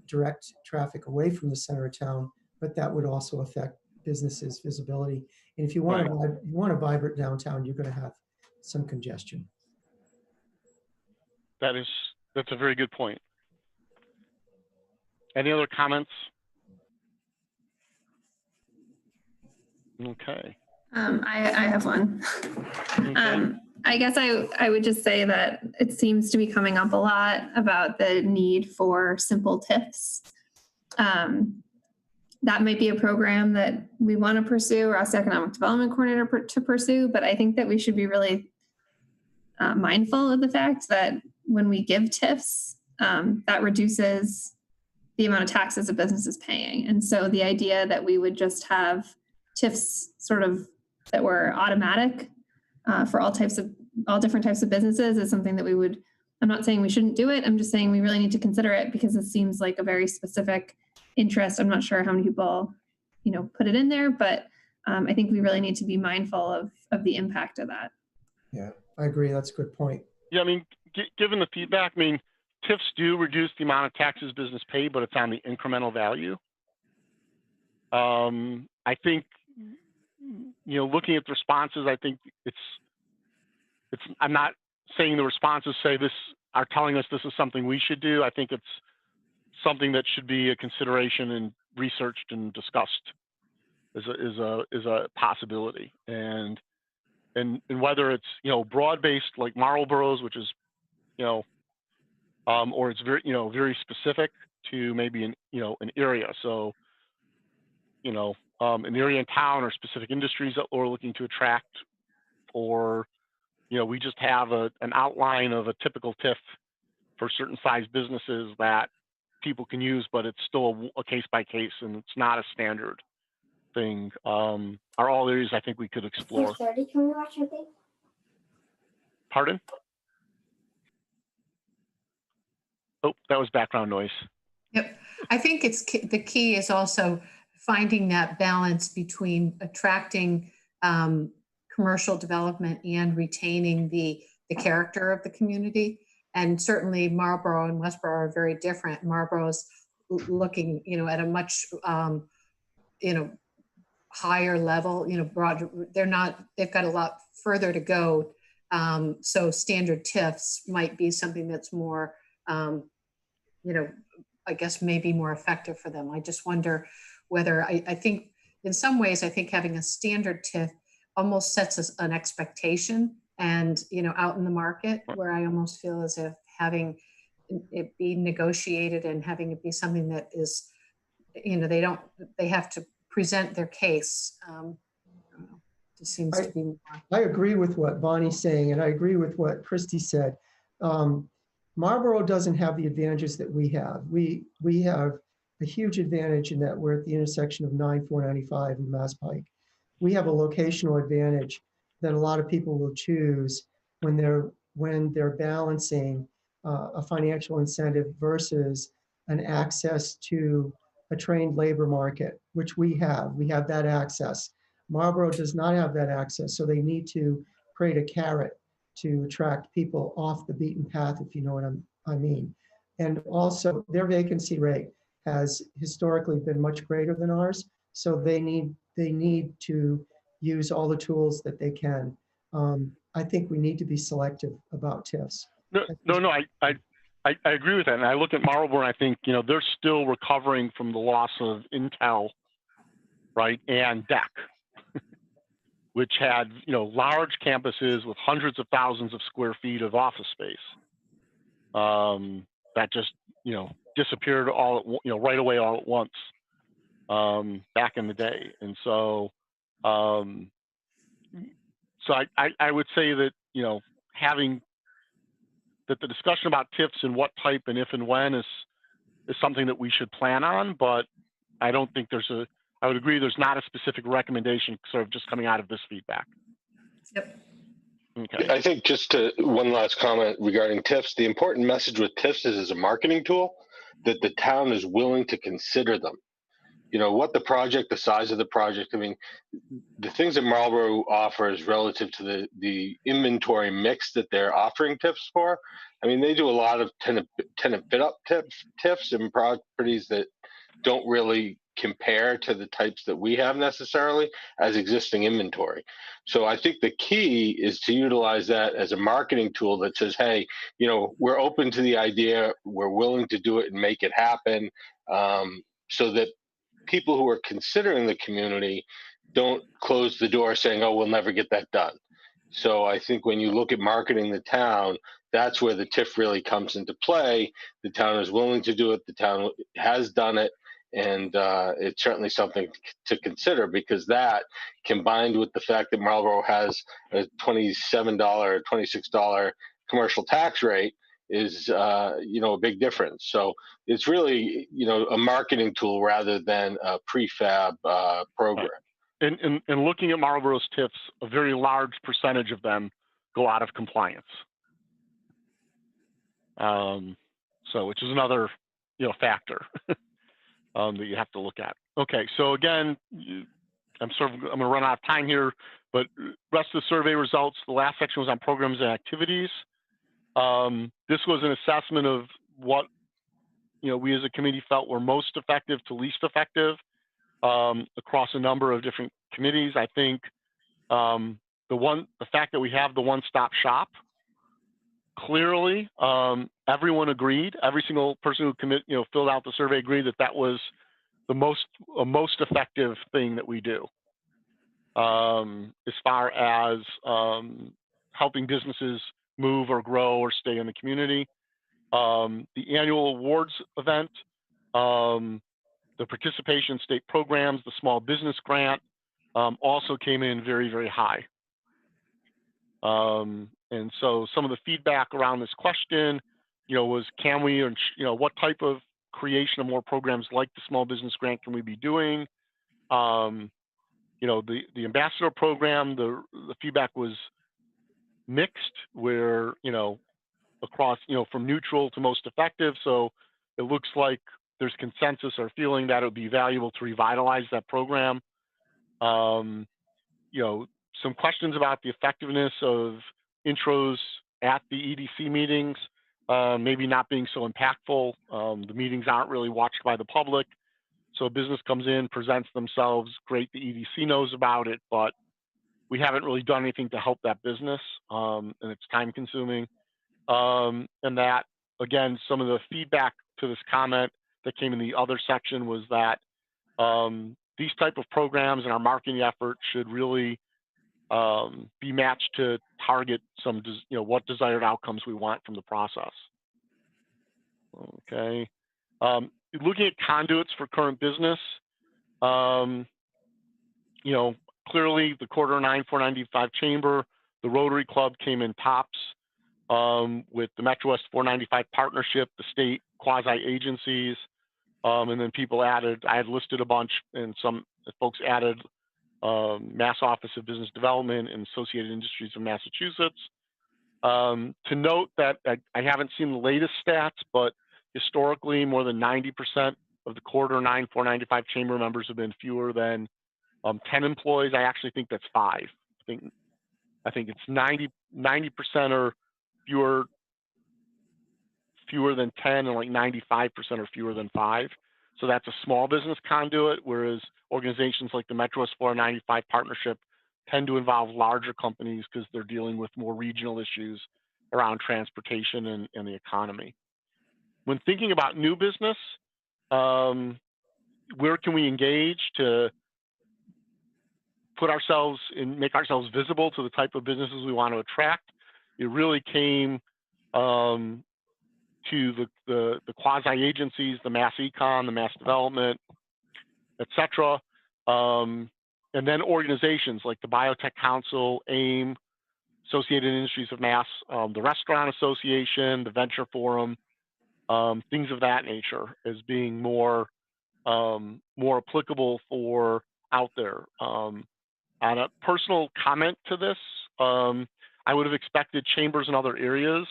Speaker 4: direct traffic away from the center of town, but that would also affect businesses' visibility. And if you want a vibrant downtown, you're going to have some congestion.
Speaker 2: That's a very good point. Any other comments? Okay.
Speaker 6: I have one.
Speaker 2: Okay.
Speaker 6: I guess I would just say that it seems to be coming up a lot about the need for simple TIFs. That might be a program that we want to pursue or ask the economic development coordinator to pursue, but I think that we should be really mindful of the fact that when we give TIFs, that reduces the amount of taxes a business is paying. And so the idea that we would just have TIFs sort of that were automatic for all different types of businesses is something that I'm not saying we shouldn't do it. I'm just saying we really need to consider it because it seems like a very specific interest. I'm not sure how many people, put it in there, but I think we really need to be mindful of the impact of that.
Speaker 4: Yeah, I agree. That's a good point.
Speaker 2: Yeah, I mean, given the feedback, I mean, TIFs do reduce the amount of taxes business pay, but it's on the incremental value. I think, looking at the responses, I think I'm not saying the responses are telling us this is something we should do. I think it's something that should be a consideration and researched and discussed is a possibility. And whether it's, broad-based like Marlborough's, which is, or it's very, very specific to maybe an area. So, an area in town or specific industries that we're looking to attract, or, we just have an outline of a typical TIF for certain size businesses that people can use, but it's still a case by case and it's not a standard thing. Are all areas I think we could explore.
Speaker 9: 6:30, can we watch our thing?
Speaker 2: Pardon? Oh, that was background noise.
Speaker 1: Yep. I think the key is also finding that balance between attracting commercial development and retaining the character of the community. And certainly Marlborough and Westborough are very different. Marlborough's looking, at a much, higher level, broad. They've got a lot further to go. So standard TIFs might be something that's more, I guess maybe more effective for them. I just wonder whether, I think in some ways, I think having a standard TIF almost sets us an expectation and, out in the market where I almost feel as if having it be negotiated and having it be something that is, they have to present their case. I don't know, just seems to be more.
Speaker 4: I agree with what Bonnie's saying, and I agree with what Christy said. Marlborough doesn't have the advantages that we have. We have a huge advantage in that we're at the intersection of 9495 and Mass Pike. We have a locational advantage that a lot of people will choose when they're balancing a financial incentive versus an access to a trained labor market, which we have. We have that access. Marlborough does not have that access, so they need to create a carrot to attract people off the beaten path, if you know what I mean. And also, their vacancy rate has historically been much greater than ours, so they need to use all the tools that they can. I think we need to be selective about TIFs.
Speaker 2: No, I agree with that. And I look at Marlborough and I think, they're still recovering from the loss of Intel, right, and DEC, which had, large campuses with hundreds of thousands of square feet of office space that just, disappeared right away all at once back in the day. And so, I would say that, having that the discussion about TIFs and what type and if and when is something that we should plan on, but I don't think I would agree there's not a specific recommendation sort of just coming out of this feedback.
Speaker 1: Yep.
Speaker 2: Okay.
Speaker 7: I think just one last comment regarding TIFs. The important message with TIFs is as a marketing tool that the town is willing to consider them. What the project, the size of the project. I mean, the things that Marlborough offers relative to the inventory mix that they're offering TIFs for. I mean, they do a lot of tenant fit up TIFs and properties that don't really compare to the types that we have necessarily as existing inventory. So I think the key is to utilize that as a marketing tool that says, hey, we're open to the idea, we're willing to do it and make it happen, so that people who are considering the community don't close the door saying, oh, we'll never get that done. So I think when you look at marketing the town, that's where the TIF really comes into play. The town is willing to do it. The town has done it. And it's certainly something to consider, because that, combined with the fact that Marlborough has a $27 or $26 commercial tax rate, is a big difference. So it's really a marketing tool rather than a prefab program.
Speaker 2: And looking at Marlborough's TIFs, a very large percentage of them go out of compliance. So which is another factor that you have to look at. Okay, so again, I'm going to run out of time here, but rest of the survey results, the last section was on programs and activities. This was an assessment of what we as a committee felt were most effective to least effective across a number of different committees. I think the fact that we have the one-stop shop, clearly everyone agreed. Every single person who filled out the survey agreed that that was the most effective thing that we do as far as helping businesses move or grow or stay in the community. The annual awards event, the participation in state programs, the small business grant also came in very, very high. And so some of the feedback around this question, was can we, what type of creation of more programs like the small business grant can we be doing? The ambassador program, the feedback was mixed, where across from neutral to most effective. So it looks like there's consensus or feeling that it would be valuable to revitalize that program. Some questions about the effectiveness of intros at the EDC meetings, maybe not being so impactful. The meetings aren't really watched by the public. So a business comes in, presents themselves, great, the EDC knows about it, but we haven't really done anything to help that business, and it's time consuming. And that, again, some of the feedback to this comment that came in the other section was that these type of programs and our marketing effort should really be matched to target some, what desired outcomes we want from the process. Okay. Looking at conduits for current business, clearly the Quarter 9 495 Chamber, the Rotary Club came in tops with the Metro West 495 partnership, the state quasi-agencies, and then people added, I had listed a bunch, and some folks added Mass Office of Business Development and Associated Industries of Massachusetts. To note that I haven't seen the latest stats, but historically more than 90% of the Quarter 9 495 Chamber members have been fewer than 10 employees. I actually think that's 5. I think it's 90% or fewer than 10, and like 95% or fewer than 5. So that's a small business conduit, whereas organizations like the Metro West 495 partnership tend to involve larger companies because they're dealing with more regional issues around transportation and the economy. When thinking about new business, where can we engage to put ourselves and make ourselves visible to the type of businesses we want to attract? It really came to the quasi-agencies, the mass econ, the mass development, et cetera. And then organizations like the Biotech Council, AIM, Associated Industries of Mass, the Restaurant Association, the Venture Forum, things of that nature as being more applicable for out there. On a personal comment to this, I would have expected chambers in other areas,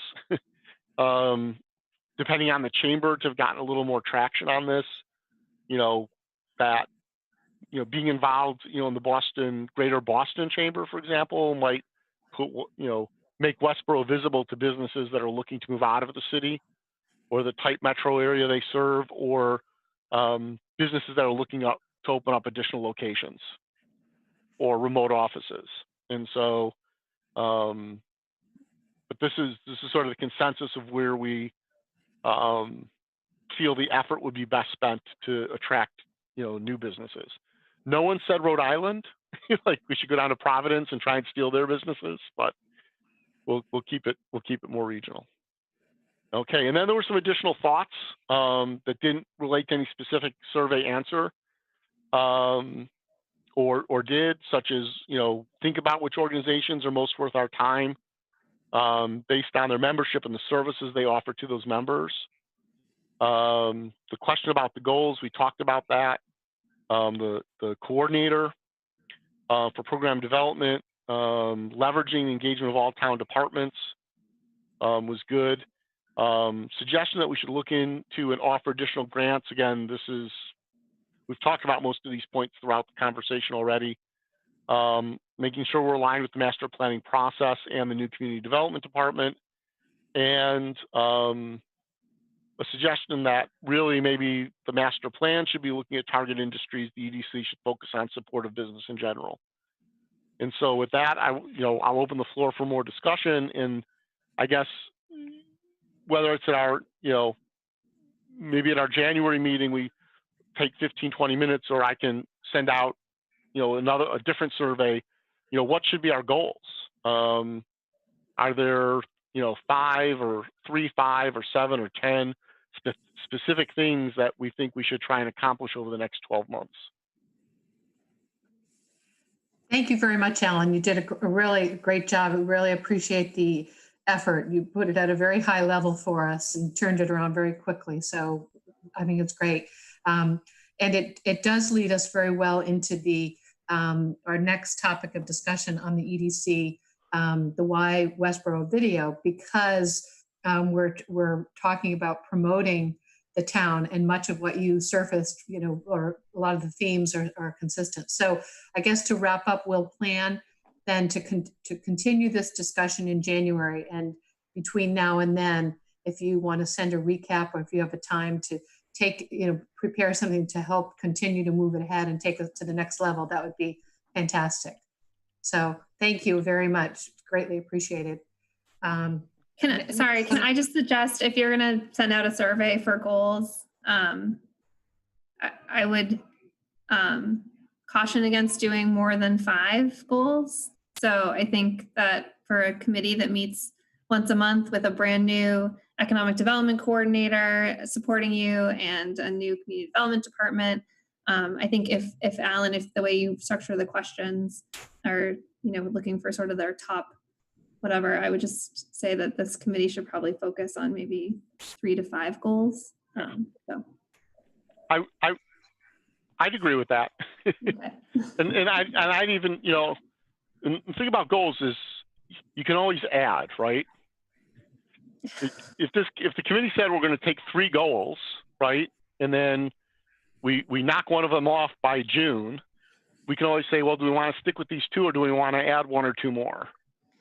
Speaker 2: depending on the chamber, to have gotten a little more traction on this. Being involved, in the Greater Boston Chamber, for example, might put, make Westborough visible to businesses that are looking to move out of the city or the tight metro area they serve, or businesses that are looking to open up additional locations or remote offices. And so, but this is sort of the consensus of where we feel the effort would be best spent to attract, new businesses. No one said Rhode Island, like we should go down to Providence and try and steal their businesses, but we'll keep it more regional. Okay, and then there were some additional thoughts that didn't relate to any specific survey answer, or did, such as, think about which organizations are most worth our time based on their membership and the services they offer to those members. The question about the goals, we talked about that. The coordinator for program development, leveraging the engagement of all town departments was good. Suggestion that we should look into and offer additional grants. Again, we've talked about most of these points throughout the conversation already. Making sure we're aligned with the master planning process and the new community development department. And a suggestion that really maybe the master plan should be looking at target industries. The EDC should focus on supportive business in general. And so with that, I'll open the floor for more discussion. And I guess whether it's at our, maybe at our January meeting, we take 15, 20 minutes, or I can send out, a different survey, what should be our goals? Are there, 5 or 3, 5 or 7 or 10 specific things that we think we should try and accomplish over the next 12 months?
Speaker 1: Thank you very much, Alan. You did a really great job. We really appreciate the effort. You put it at a very high level for us and turned it around very quickly. So I think it's great. And it does lead us very well into our next topic of discussion on the EDC, the Why Westborough video, because we're talking about promoting the town, and much of what you surfaced, or a lot of the themes are consistent. So I guess to wrap up, we'll plan then to continue this discussion in January. And between now and then, if you want to send a recap, or if you have a time to prepare something to help continue to move it ahead and take it to the next level, that would be fantastic. So thank you very much. Greatly appreciated.
Speaker 6: Can I just suggest, if you're going to send out a survey for goals, I would caution against doing more than 5 goals. So I think that for a committee that meets once a month with a brand new economic development coordinator supporting you and a new community development department, I think if Alan, if the way you structure the questions are, looking for sort of their top whatever, I would just say that this committee should probably focus on maybe 3 to 5 goals. So
Speaker 2: I'd agree with that.
Speaker 6: Okay.
Speaker 2: and I'd even, and the thing about goals is you can always add, right? If the committee said we're going to take 3 goals, right, and then we knock one of them off by June, we can always say, well, do we want to stick with these 2, or do we want to add 1 or 2 more?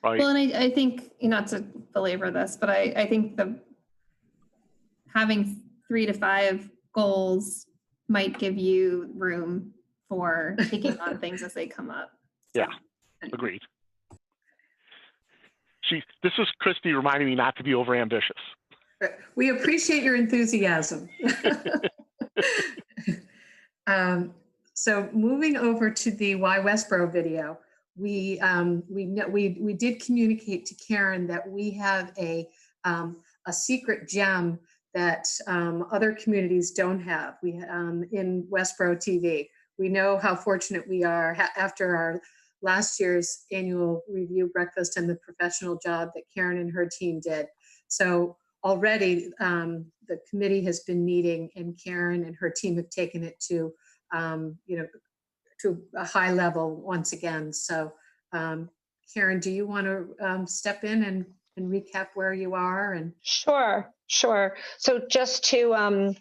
Speaker 2: Right.
Speaker 6: Well, and I think, not to belabor this, but I think having 3 to 5 goals might give you room for taking on things as they come up. So,
Speaker 2: yeah, agreed. This was Christy reminding me not to be overambitious.
Speaker 1: We appreciate your enthusiasm. So moving over to the Why Westborough video, we did communicate to Karen that we have a secret gem that other communities don't have. We in Westborough TV. We know how fortunate we are after our last year's annual review breakfast and the professional job that Karen and her team did. So already the committee has been meeting, and Karen and her team have taken it to to a high level once again. So Karen, do you want to step in and recap where you are? And
Speaker 8: Sure. So just to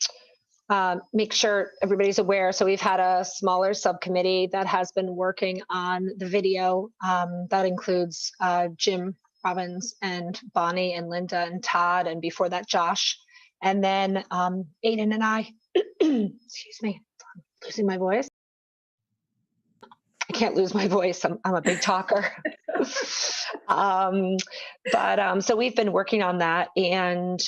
Speaker 8: make sure everybody's aware, so we've had a smaller subcommittee that has been working on the video. That includes Jim Robbins and Bonnie and Linda and Todd, and before that, Josh. And then Aiden and I, excuse me, I'm losing my voice. I can't lose my voice. I'm a big talker. So we've been working on that. And,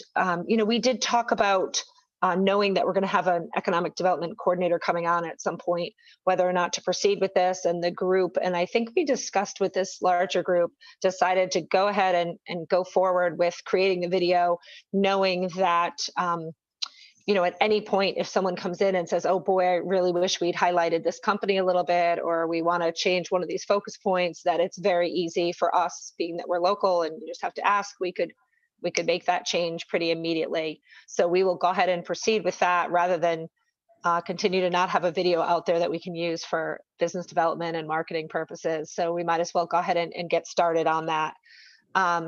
Speaker 8: we did talk about knowing that we're going to have an economic development coordinator coming on at some point, whether or not to proceed with this. And the group, and I think we discussed with this larger group, decided to go ahead and go forward with creating the video, knowing that, you know, at any point, if someone comes in and says, oh boy, I really wish we'd highlighted this company a little bit, or we want to change one of these focus points, that it's very easy for us, being that we're local and you just have to ask, we could make that change pretty immediately. So we will go ahead and proceed with that rather than continue to not have a video out there that we can use for business development and marketing purposes. So we might as well go ahead and get started on that.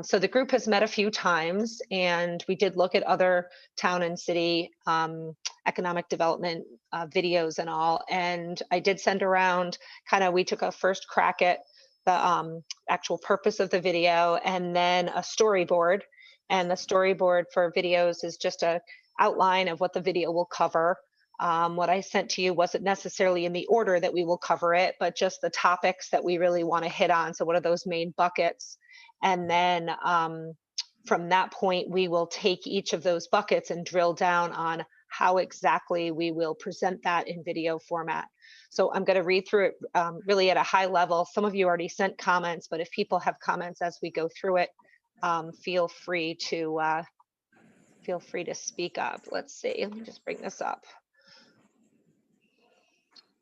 Speaker 8: So the group has met a few times, and we did look at other town and city economic development videos and all. And I did send around we took a first crack at the actual purpose of the video, and then a storyboard. And the storyboard for videos is just a outline of what the video will cover. What I sent to you wasn't necessarily in the order that we will cover it, but just the topics that we really want to hit on. So what are those main buckets? And then from that point, we will take each of those buckets and drill down on how exactly we will present that in video format. So I'm going to read through it really at a high level. Some of you already sent comments, but if people have comments as we go through it, feel free to speak up. Let's see, let me just bring this up.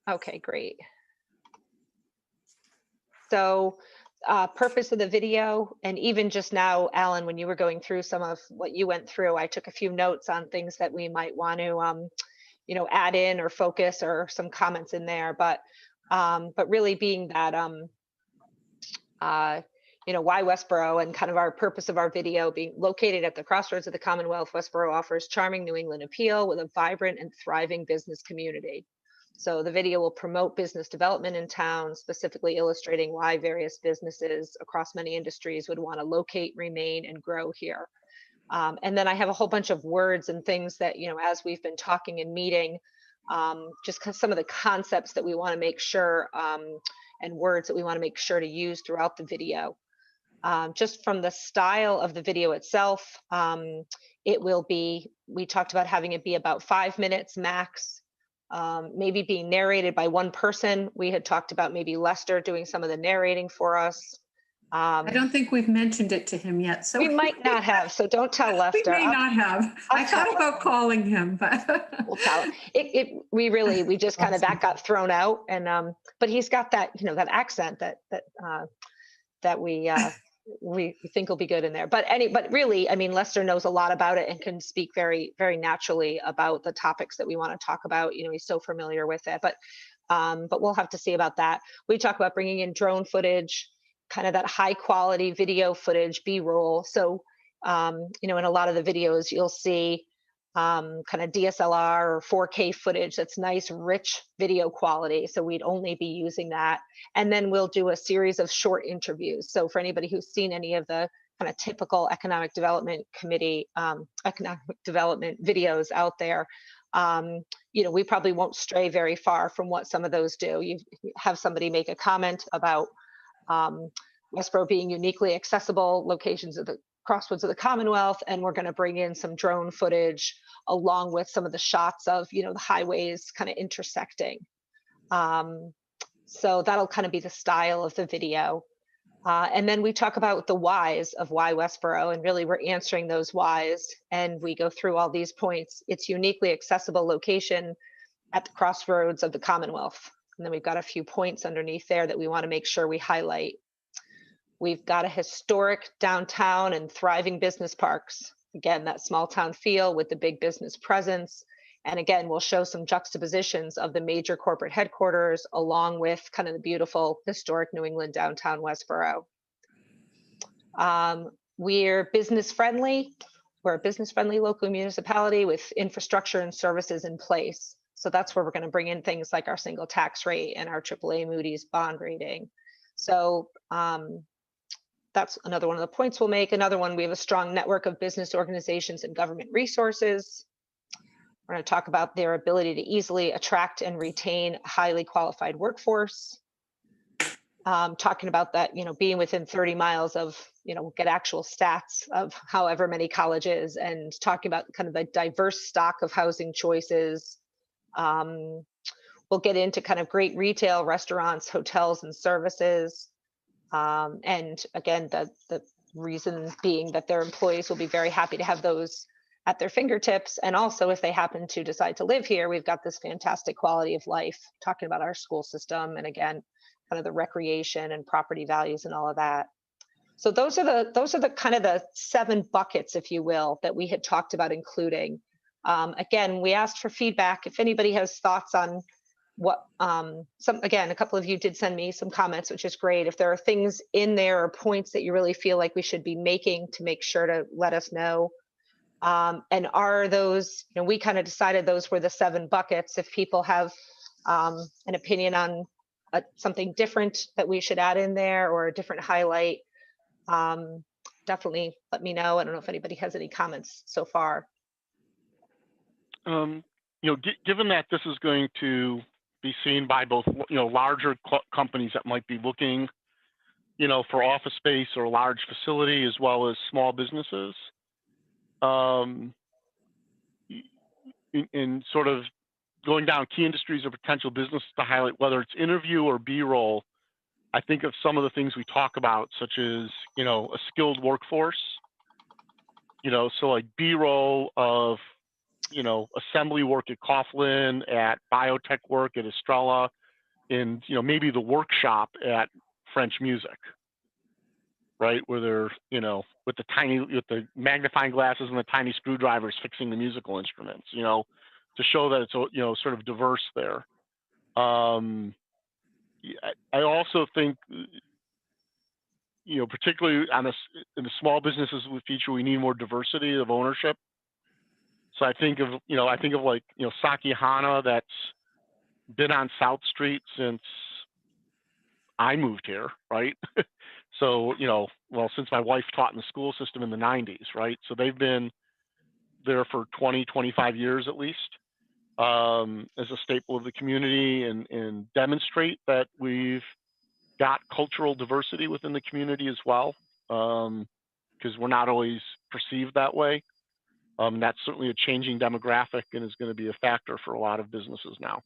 Speaker 8: Okay, great. So purpose of the video, and even just now, Alan, when you were going through some of what you went through, I took a few notes on things that we might want to add in or focus, or some comments in there, but really being that why Westborough, and kind of our purpose of our video being located at the crossroads of the Commonwealth. Westborough offers charming New England appeal with a vibrant and thriving business community. So the video will promote business development in town, specifically illustrating why various businesses across many industries would want to locate, remain, and grow here. And then I have a whole bunch of words and things that, as we've been talking and meeting, just some of the concepts that we want to make sure, and words that we want to make sure to use throughout the video. Just from the style of the video itself, it will be, we talked about having it be about 5 minutes max, maybe being narrated by one person. We had talked about maybe Lester doing some of the narrating for us.
Speaker 1: I don't think we've mentioned it to him yet. So
Speaker 8: we might not have, so don't tell Lester.
Speaker 1: We may not have. I thought about calling him, but
Speaker 8: we'll tell him. We just kind of, that got thrown out, and but he's got that, that accent that we think will be good in there. But really, I mean, Lester knows a lot about it and can speak very, very naturally about the topics that we want to talk about. He's so familiar with it, but we'll have to see about that. We talk about bringing in drone footage, kind of that high quality video footage, B-roll. So, in a lot of the videos, you'll see kind of DSLR or 4K footage that's nice, rich video quality. So we'd only be using that. And then we'll do a series of short interviews. So for anybody who's seen any of the kind of typical economic development committee, economic development videos out there, we probably won't stray very far from what some of those do. You have somebody make a comment about Westborough being uniquely accessible locations of the crossroads of the Commonwealth, and we're going to bring in some drone footage along with some of the shots of the highways kind of intersecting. So that'll kind of be the style of the video. And then we talk about the whys of why Westborough, and really we're answering those whys, and we go through all these points. It's uniquely accessible location at the crossroads of the Commonwealth. And then we've got a few points underneath there that we want to make sure we highlight. We've got a historic downtown and thriving business parks. Again, that small town feel with the big business presence. And again, we'll show some juxtapositions of the major corporate headquarters along with kind of the beautiful historic New England downtown Westborough. We're business friendly. We're a business friendly local municipality with infrastructure and services in place. So that's where we're going to bring in things like our single tax rate and our AAA Moody's bond rating. So that's another one of the points we'll make. Another one, we have a strong network of business organizations and government resources. We're going to talk about their ability to easily attract and retain a highly qualified workforce. talking about that, being within 30 miles of, get actual stats of however many colleges, and talking about kind of the diverse stock of housing choices. We'll get into kind of great retail, restaurants, hotels, and services. And again, the reason being that their employees will be very happy to have those at their fingertips. And also, if they happen to decide to live here, we've got this fantastic quality of life, talking about our school system, and again, kind of the recreation and property values and all of that. So those are the kind of the 7 buckets, if you will, that we had talked about including. Again, we asked for feedback. If anybody has thoughts on what, again, a couple of you did send me some comments, which is great. If there are things in there or points that you really feel like we should be making, to make sure to let us know. And are those, we kind of decided those were the 7 buckets. If people have an opinion on something different that we should add in there, or a different highlight, definitely let me know. I don't know if anybody has any comments so far.
Speaker 2: Given that this is going to be seen by both, larger companies that might be looking, for office space or a large facility, as well as small businesses, in sort of going down key industries or potential businesses to highlight, whether it's interview or B-roll, I think of some of the things we talk about, such as, a skilled workforce, so like B-roll of, assembly work at Coughlin, at biotech work at Estrella, and, maybe the workshop at French Music, right? Where they're, with the magnifying glasses and the tiny screwdrivers fixing the musical instruments, to show that it's, sort of diverse there. I also think, particularly in the small businesses with feature, we need more diversity of ownership. So I think of like, Sakihana, that's been on South Street since I moved here, right? So, since my wife taught in the school system in the 90s, right? So they've been there for 20, 25 years at least, as a staple of the community, and demonstrate that we've got cultural diversity within the community as well, because we're not always perceived that way. That's certainly a changing demographic and is going to be a factor for a lot of businesses now.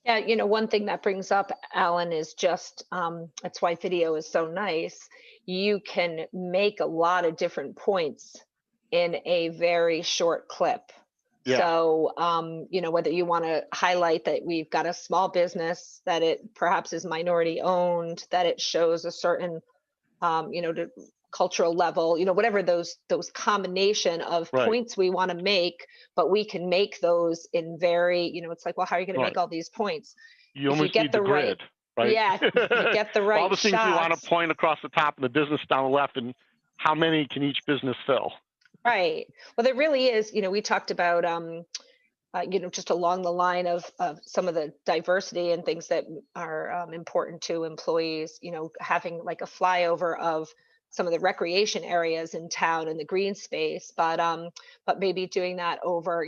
Speaker 8: Yeah, one thing that brings up, Alan, is just, that's why video is so nice. You can make a lot of different points in a very short clip. Yeah. So, whether you want to highlight that we've got a small business, that it perhaps is minority owned, that it shows a certain, cultural level, whatever those combination of
Speaker 2: Right.
Speaker 8: points we want to make, but we can make those in very, it's like, well, how are you going to make all these points?
Speaker 2: You almost need the grid, right?
Speaker 8: Yeah, you get the right
Speaker 2: all the things
Speaker 8: shots.
Speaker 2: You want to point across the top and the business down the left, and how many can each business fill?
Speaker 8: Right. Well, there really is, we talked about, just along the line of some of the diversity and things that are important to employees, having like a flyover of some of the recreation areas in town and the green space, but maybe doing that over,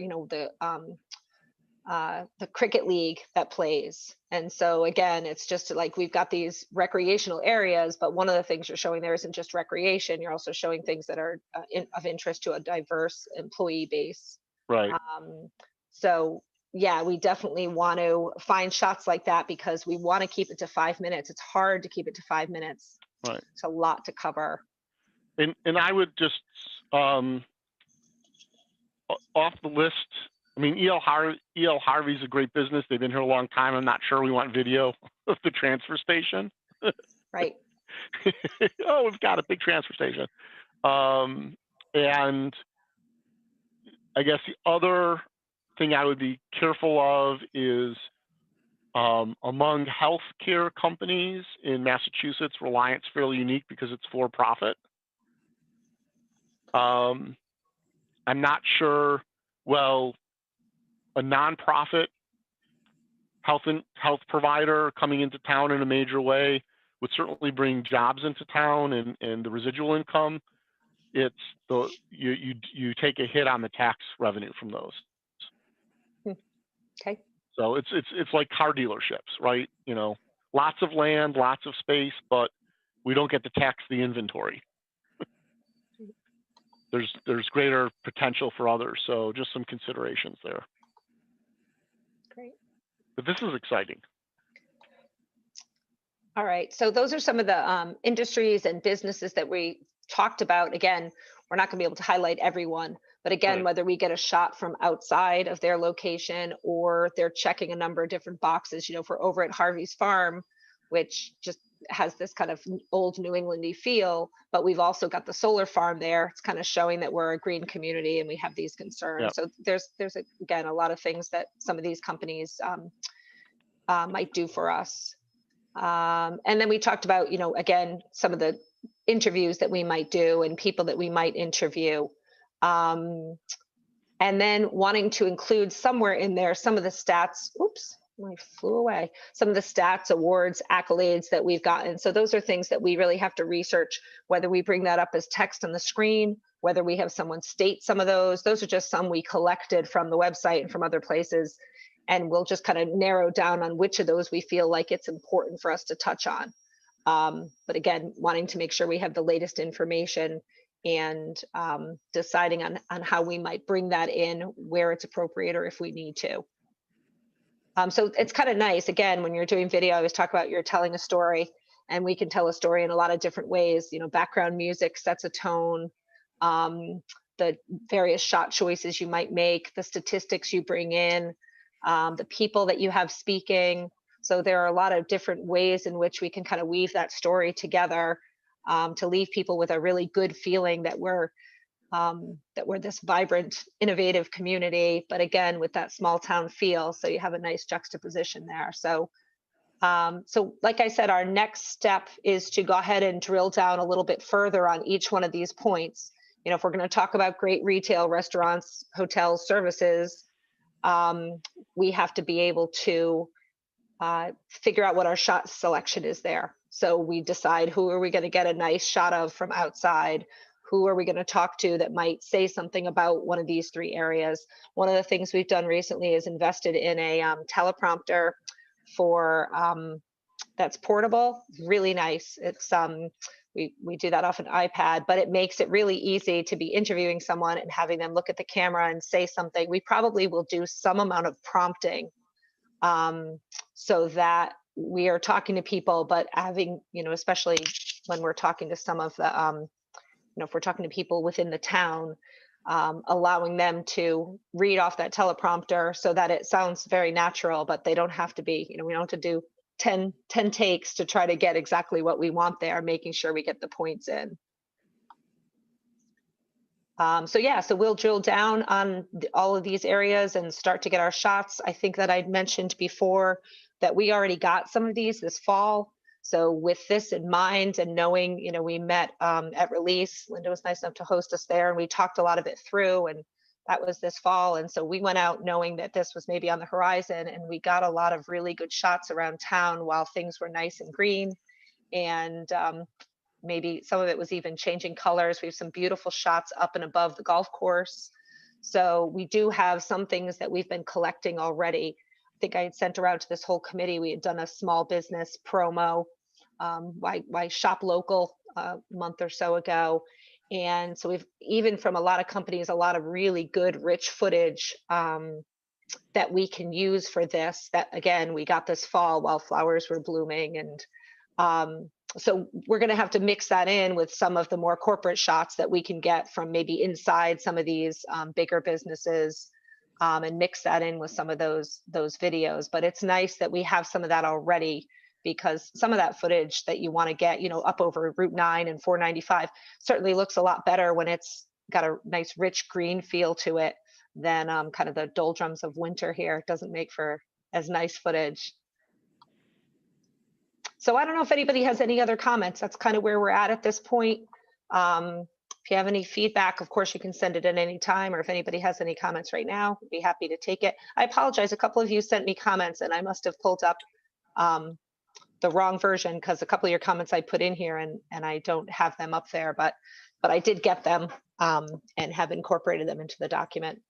Speaker 8: the cricket league that plays. And so again, it's just like, we've got these recreational areas, but one of the things you're showing there isn't just recreation. You're also showing things that are of interest to a diverse employee base.
Speaker 2: Right.
Speaker 8: So yeah, we definitely want to find shots like that, because we want to keep it to 5 minutes. It's hard to keep it to 5 minutes.
Speaker 2: Right.
Speaker 8: It's a lot to cover.
Speaker 2: And I would just, off the list, I mean, E.L. Harvey's a great business. They've been here a long time. I'm not sure we want video of the transfer station.
Speaker 8: Right.
Speaker 2: Oh, we've got a big transfer station. And I guess the other thing I would be careful of is, among healthcare companies in Massachusetts, Reliant's fairly unique because it's for profit. I'm not sure, well, a nonprofit health provider coming into town in a major way would certainly bring jobs into town and the residual income. It's you take a hit on the tax revenue from those.
Speaker 8: Okay.
Speaker 2: So it's like car dealerships, right? You know, lots of land, lots of space, but we don't get to tax the inventory. There's greater potential for others, so just some considerations there.
Speaker 8: Great.
Speaker 2: But this is exciting.
Speaker 8: All right, so those are some of the industries and businesses that we talked about. Again, we're not going to be able to highlight everyone, but again,
Speaker 2: Right.
Speaker 8: whether we get a shot from outside of their location or they're checking a number of different boxes, you know, if we're over at Harvey's Farm, which just has this kind of old New Englandy feel, but we've also got the solar farm there. It's kind of showing that we're a green community and we have these concerns.
Speaker 2: Yep.
Speaker 8: So there's again, a lot of things that some of these companies might do for us. And then we talked about, you know, again, some of the interviews that we might do and people that we might interview. And then wanting to include somewhere in there some of the stats. Oops, I flew away. Some of the stats, awards, accolades that we've gotten. So those are things that we really have to research, whether we bring that up as text on the screen, whether we have someone state some of those. Those are just some we collected from the website and from other places. And we'll just kind of narrow down on which of those we feel like it's important for us to touch on. But again, wanting to make sure we have the latest information and deciding on how we might bring that in where it's appropriate or if we need to. So it's kind of nice, again, when you're doing video, I always talk about you're telling a story, and we can tell a story in a lot of different ways. You know, background music sets a tone, the various shot choices you might make, the statistics you bring in, the people that you have speaking. So there are a lot of different ways in which we can kind of weave that story together to leave people with a really good feeling that we're this vibrant, innovative community, but again, with that small town feel. So you have a nice juxtaposition there. So, so like I said, our next step is to go ahead and drill down a little bit further on each one of these points. You know, if we're going to talk about great retail, restaurants, hotels, services, we have to be able to figure out what our shot selection is there. So we decide who are we going to get a nice shot of from outside, who are we going to talk to that might say something about one of these three areas. One of the things we've done recently is invested in a teleprompter for that's portable, really nice. It's we do that off an iPad, but it makes it really easy to be interviewing someone and having them look at the camera and say something. We probably will do some amount of prompting so that we are talking to people, but having, you know, especially when we're talking to some of the, you know, if we're talking to people within the town, allowing them to read off that teleprompter so that it sounds very natural, but they don't have to be, you know, we don't have to do 10 takes to try to get exactly what we want there, making sure we get the points in. So yeah, so we'll drill down on all of these areas and start to get our shots. I think that I'd mentioned before that we already got some of these this fall. So with this in mind and knowing, you know, we met at release, Linda was nice enough to host us there and we talked a lot of it through, and that was this fall. And so we went out knowing that this was maybe on the horizon, and we got a lot of really good shots around town while things were nice and green. And maybe some of it was even changing colors. We have some beautiful shots up and above the golf course. So we do have some things that we've been collecting already. I think I had sent around to this whole committee. We had done a small business promo, why shop local a month or so ago. And so we've, even from a lot of companies, a lot of really good, rich footage that we can use for this, that again, we got this fall while flowers were blooming. And so we're going to have to mix that in with some of the more corporate shots that we can get from maybe inside some of these bigger businesses, and mix that in with some of those videos. But it's nice that we have some of that already, because some of that footage that you want to get, you know, up over Route 9 and 495 certainly looks a lot better when it's got a nice rich green feel to it than kind of the doldrums of winter here. It doesn't make for as nice footage. So I don't know if anybody has any other comments. That's kind of where we're at this point. If you have any feedback, of course, you can send it at any time, or if anybody has any comments right now, I'd be happy to take it. I apologize. A couple of you sent me comments and I must have pulled up the wrong version, because a couple of your comments I put in here and I don't have them up there, but I did get them and have incorporated them into the document.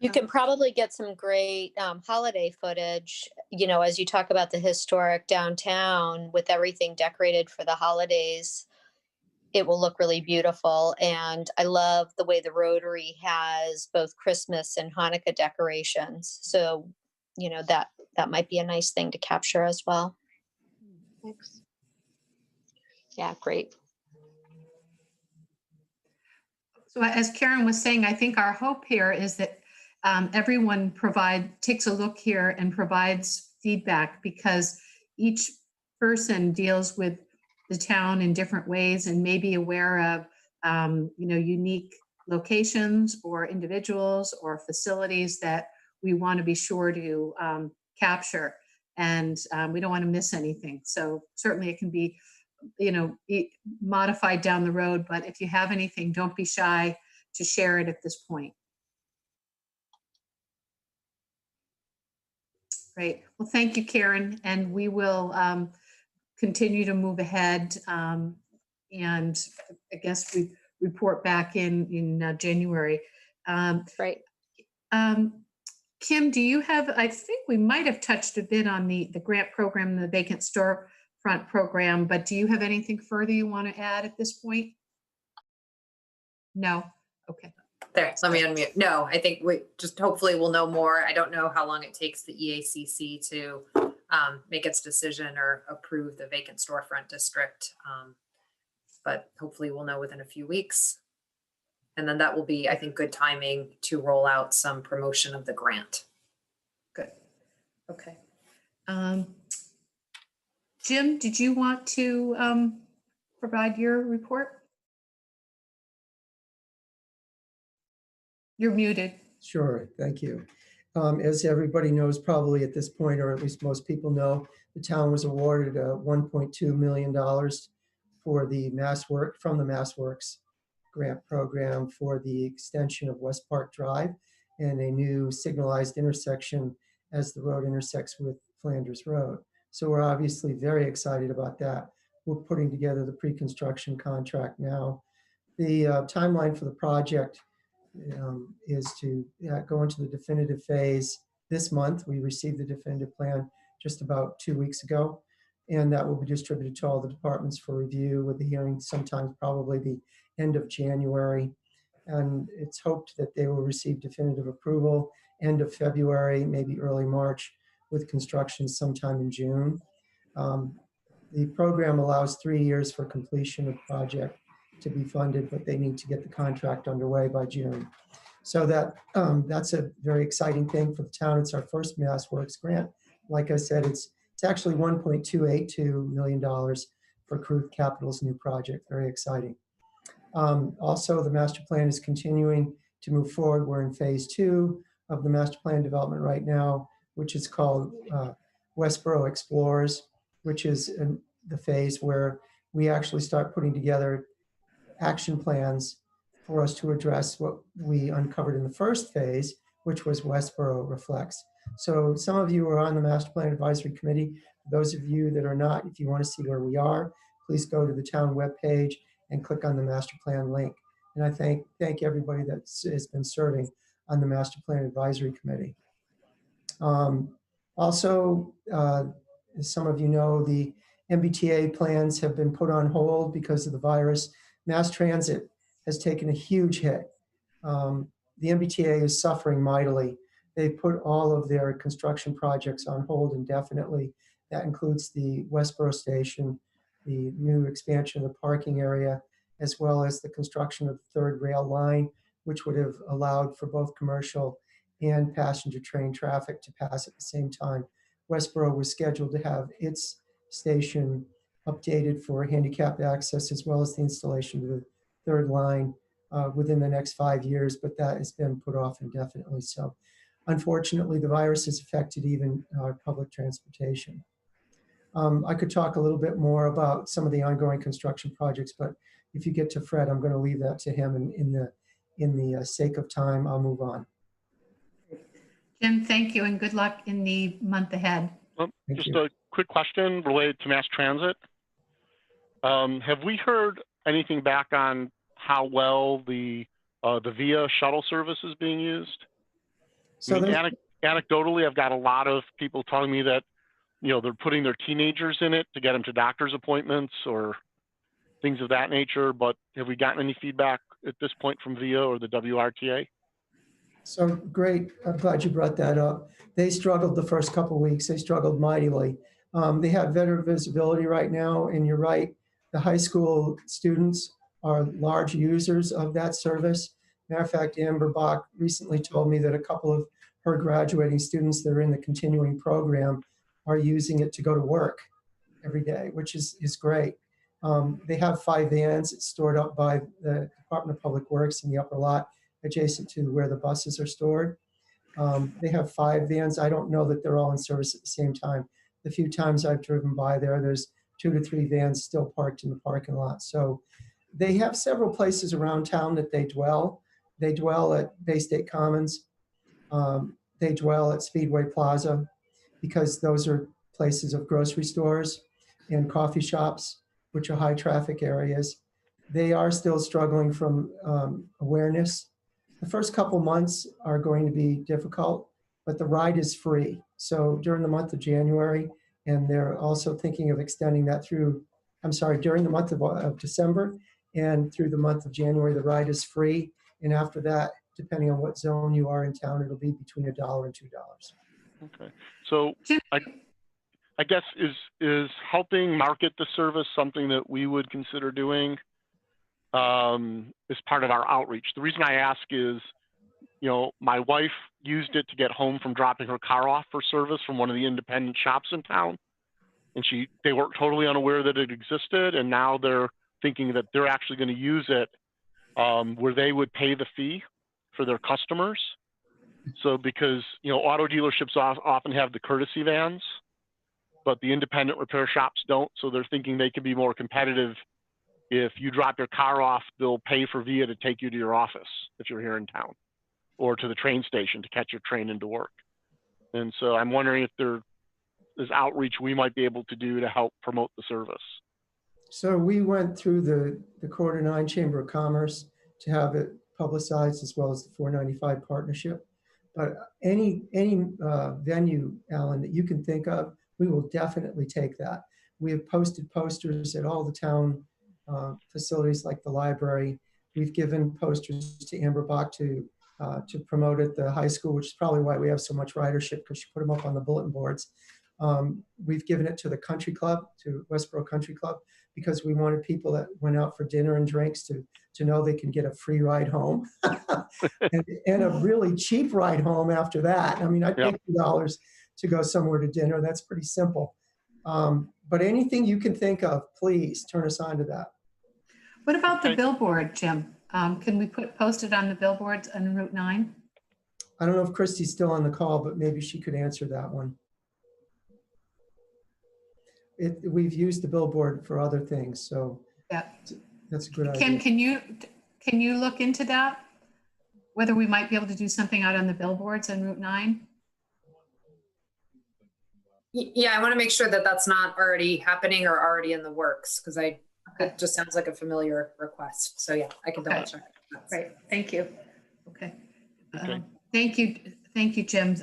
Speaker 9: You can probably get some great holiday footage, you know, as you talk about the historic downtown with everything decorated for the holidays. It will look really beautiful. And I love the way the Rotary has both Christmas and Hanukkah decorations. So, you know, that might be a nice thing to capture as well. Thanks. Yeah, great.
Speaker 1: So as Karen was saying, I think our hope here is that everyone takes a look here and provides feedback, because each person deals with the town in different ways and may be aware of you know, unique locations or individuals or facilities that we want to be sure to capture, and we don't want to miss anything. So certainly it can be, you know, modified down the road, but if you have anything, don't be shy to share it at this point. Great. Well, thank you, Karen, and we will continue to move ahead, and I guess we report back in January.
Speaker 8: Right.
Speaker 1: Kim, do you have, I think we might have touched a bit on the grant program, the vacant storefront program, but do you have anything further you want to add at this point? No? Okay.
Speaker 3: There, let me unmute. No, I think we just hopefully we'll know more. I don't know how long it takes the EACC to make its decision or approve the vacant storefront district. But hopefully we'll know within a few weeks. And then that will be, I think, good timing to roll out some promotion of the grant.
Speaker 1: Good. Okay. Jim, did you want to provide your report? You're muted.
Speaker 4: Sure, thank you. As everybody knows probably at this point, or at least most people know, the town was awarded $1.2 million for the from the MassWorks grant program for the extension of West Park Drive and a new signalized intersection as the road intersects with Flanders Road. So we're obviously very excited about that. We're putting together the pre-construction contract now. The timeline for the project is to go into the definitive phase this month. We received the definitive plan just about 2 weeks ago, and that will be distributed to all the departments for review, with the hearing sometime probably the end of January. And it's hoped that they will receive definitive approval end of February, maybe early March, with construction sometime in June. The program allows 3 years for completion of the project to be funded, but they need to get the contract underway by June. So that's a very exciting thing for the town. It's our first MassWorks grant. Like I said, it's actually $1.282 million for Cruth Capital's new project. Very exciting. Also, the master plan is continuing to move forward. We're in phase 2 of the master plan development right now, which is called Westborough Explores, which is the phase where we actually start putting together action plans for us to address what we uncovered in the first phase, which was Westborough Reflects. So some of you are on the Master Plan Advisory Committee. For those of you that are not, if you want to see where we are, please go to the town webpage and click on the Master Plan link. And I thank everybody that has been serving on the Master Plan Advisory Committee. Also, as some of you know, the MBTA plans have been put on hold because of the virus. Mass transit has taken a huge hit. The MBTA is suffering mightily. They've put all of their construction projects on hold indefinitely. That includes the Westborough station, the new expansion of the parking area, as well as the construction of the third rail line, which would have allowed for both commercial and passenger train traffic to pass at the same time. Westborough was scheduled to have its station updated for handicapped access, as well as the installation of the third line within the next 5 years, but that has been put off indefinitely. So unfortunately, the virus has affected even our public transportation. I could talk a little bit more about some of the ongoing construction projects, but if you get to Fred, I'm going to leave that to him. And in the sake of time, I'll move on.
Speaker 1: Jim, thank you, and good luck in the month ahead.
Speaker 2: Just a quick question related to mass transit. Have we heard anything back on how well the VIA shuttle service is being used?
Speaker 4: So
Speaker 2: I mean,
Speaker 4: there's-
Speaker 2: anecdotally, I've got a lot of people telling me that, they're putting their teenagers in it to get them to doctor's appointments or things of that nature. But have we gotten any feedback at this point from VIA or the WRTA?
Speaker 4: So great. I'm glad you brought that up. They struggled the first couple of weeks. They struggled mightily. They have better visibility right now, and you're right. The high school students are large users of that service. Matter of fact, Amber Bach recently told me that a couple of her graduating students that are in the continuing program are using it to go to work every day, which is great. They have 5 vans. It's stored up by the Department of Public Works in the upper lot, adjacent to where the buses are stored. They have 5 vans. I don't know that they're all in service at the same time. The few times I've driven by there's 2 to 3 vans still parked in the parking lot. So they have several places around town that they dwell. They dwell at Bay State Commons. They dwell at Speedway Plaza because those are places of grocery stores and coffee shops, which are high traffic areas. They are still struggling from awareness. The first couple months are going to be difficult, but the ride is free. So during the month of January, and they're also thinking of extending that through, during the month of December and through the month of January, the ride is free. And after that, depending on what zone you are in town, it'll be between $1 and $2.
Speaker 2: Okay. So I guess is helping market the service something that we would consider doing as part of our outreach? The reason I ask is, my wife used it to get home from dropping her car off for service from one of the independent shops in town. And they were totally unaware that it existed. And now they're thinking that they're actually going to use it where they would pay the fee for their customers. So because, auto dealerships often have the courtesy vans, but the independent repair shops don't. So they're thinking they can be more competitive. If you drop your car off, they'll pay for VIA to take you to your office if you're here in town, or to the train station to catch your train into work. And so I'm wondering if there is outreach we might be able to do to help promote the service.
Speaker 4: So we went through the Quarter 9 Chamber of Commerce to have it publicized, as well as the 495 partnership. But any venue, Alan, that you can think of, we will definitely take that. We have posted posters at all the town facilities like the library. We've given posters to Amber Bach to promote at the high school, which is probably why we have so much ridership, because she put them up on the bulletin boards. We've given it to the country club, to Westborough Country Club, because we wanted people that went out for dinner and drinks to know they can get a free ride home and a really cheap ride home after that. I mean, I pay $2 to go somewhere to dinner. That's pretty simple. But anything you can think of, please turn us on to that.
Speaker 1: What about the billboard, Jim? Can we post it on the billboards on Route 9?
Speaker 4: I don't know if Christy's still on the call, but maybe she could answer that one. We've used the billboard for other things, so
Speaker 1: yeah,
Speaker 4: that's a good idea.
Speaker 1: Kim, can you look into that? Whether we might be able to do something out on the billboards on Route 9?
Speaker 3: Yeah, I want to make sure that that's not already happening or already in the works, because it just sounds like a familiar request. So yeah, I can double check.
Speaker 1: Great, thank you. Okay, thank you, Jim.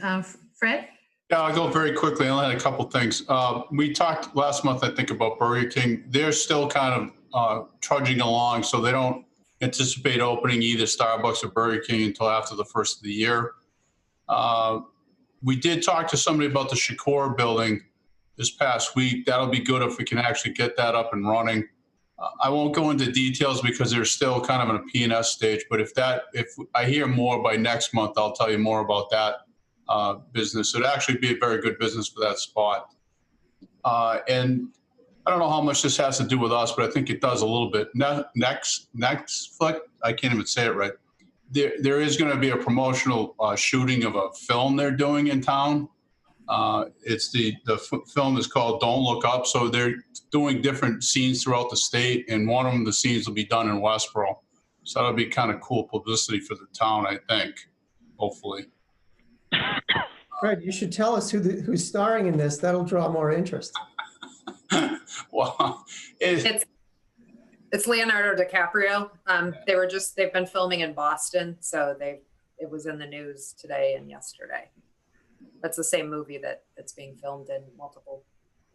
Speaker 1: Fred?
Speaker 5: Yeah, I'll go very quickly. I only had a couple things. We talked last month, I think, about Burger King. They're still kind of trudging along, so they don't anticipate opening either Starbucks or Burger King until after the first of the year. We did talk to somebody about the Shakur building this past week. That'll be good if we can actually get that up and running. I won't go into details because they're still kind of in a P&S stage, but if I hear more by next month, I'll tell you more about that business. It'd actually be a very good business for that spot. And I don't know how much this has to do with us, but I think it does a little bit. Next flick, I can't even say it right. There is going to be a promotional shooting of a film they're doing in town. It's the film is called Don't Look Up. So they're doing different scenes throughout the state, and one of them, the scenes will be done in Westborough. So that'll be kind of cool publicity for the town, I think, hopefully.
Speaker 4: Fred, you should tell us who's starring in this. That'll draw more interest.
Speaker 5: Well,
Speaker 3: it's Leonardo DiCaprio. They've been filming in Boston, so they've it was in the news today and yesterday. That's the same movie that's being filmed in multiple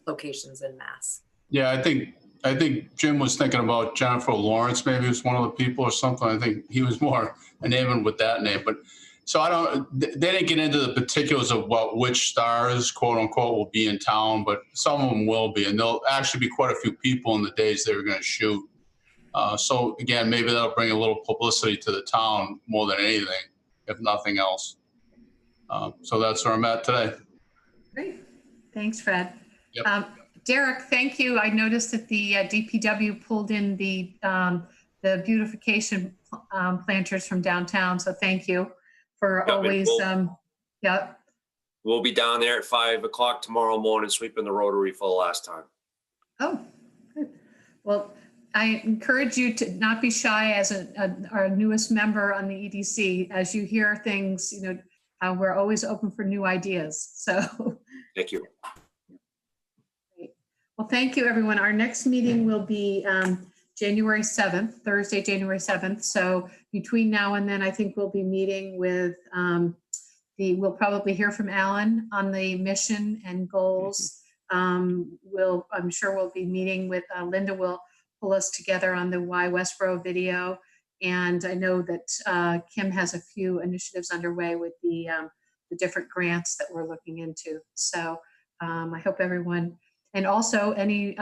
Speaker 3: locations in Mass.
Speaker 5: Yeah, I think Jim was thinking about Jennifer Lawrence, maybe was one of the people or something. I think he was more enamored with that name. But so they didn't get into the particulars of which stars, quote unquote, will be in town, but some of them will be. And there'll actually be quite a few people in the days they were going to shoot. So again, maybe that'll bring a little publicity to the town more than anything, if nothing else. So that's where I'm at today.
Speaker 1: Great. Thanks, Fred.
Speaker 5: Yep.
Speaker 1: Derek, thank you. I noticed that the DPW pulled in the beautification planters from downtown. So thank you for always, yep.
Speaker 10: We'll be down there at 5 o'clock tomorrow morning, sweeping the Rotary for the last time.
Speaker 1: Oh, good. Well, I encourage you to not be shy as our newest member on the EDC. As you hear things, you know, we're always open for new ideas. So
Speaker 10: Thank you.
Speaker 1: well, thank you, everyone. Our next meeting will be January 7th, Thursday, January 7th. So between now and then, I think we'll be meeting with we'll probably hear from Alan on the mission and goals. I'm sure we'll be meeting with Linda will pull us together on the Why Westborough video. And I know that Kim has a few initiatives underway with the different grants that we're looking into. So I hope everyone, and also any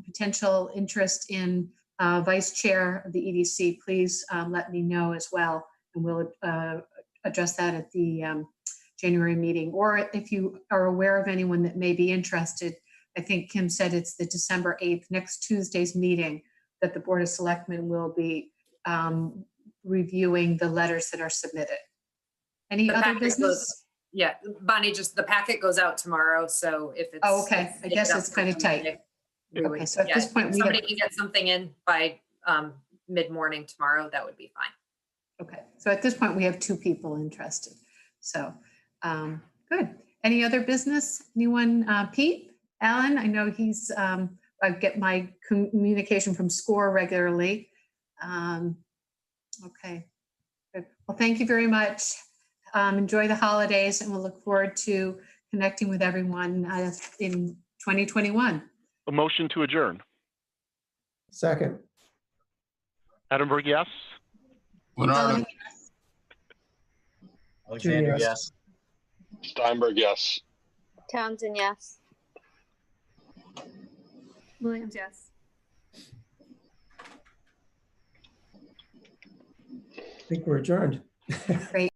Speaker 1: potential interest in vice chair of the EDC, please let me know as well. And we'll address that at the January meeting. Or if you are aware of anyone that may be interested, I think Kim said it's the December 8th, next Tuesday's meeting, that the Board of Selectmen will be reviewing the letters that are submitted. Any other business?
Speaker 3: Yeah, Bonnie, just the packet goes out tomorrow. So if it's.
Speaker 1: Oh, okay. I guess it's kind of tight. Okay, so at this point,
Speaker 3: if somebody can get something in by mid-morning tomorrow, that would be fine.
Speaker 1: Okay, so at this point, we have 2 people interested. So good. Any other business? Anyone? Pete? Alan? I know he's, I get my communication from SCORE regularly. Okay, good. Well, thank you very much. Enjoy the holidays, and we'll look forward to connecting with everyone in 2021.
Speaker 2: A motion to adjourn.
Speaker 4: Second.
Speaker 2: Edinburgh, yes.
Speaker 5: Leonardo.
Speaker 11: Alexander, yes.
Speaker 7: Steinberg, yes.
Speaker 9: Townsend, yes.
Speaker 6: Williams, yes.
Speaker 4: I think we're adjourned.
Speaker 1: Great.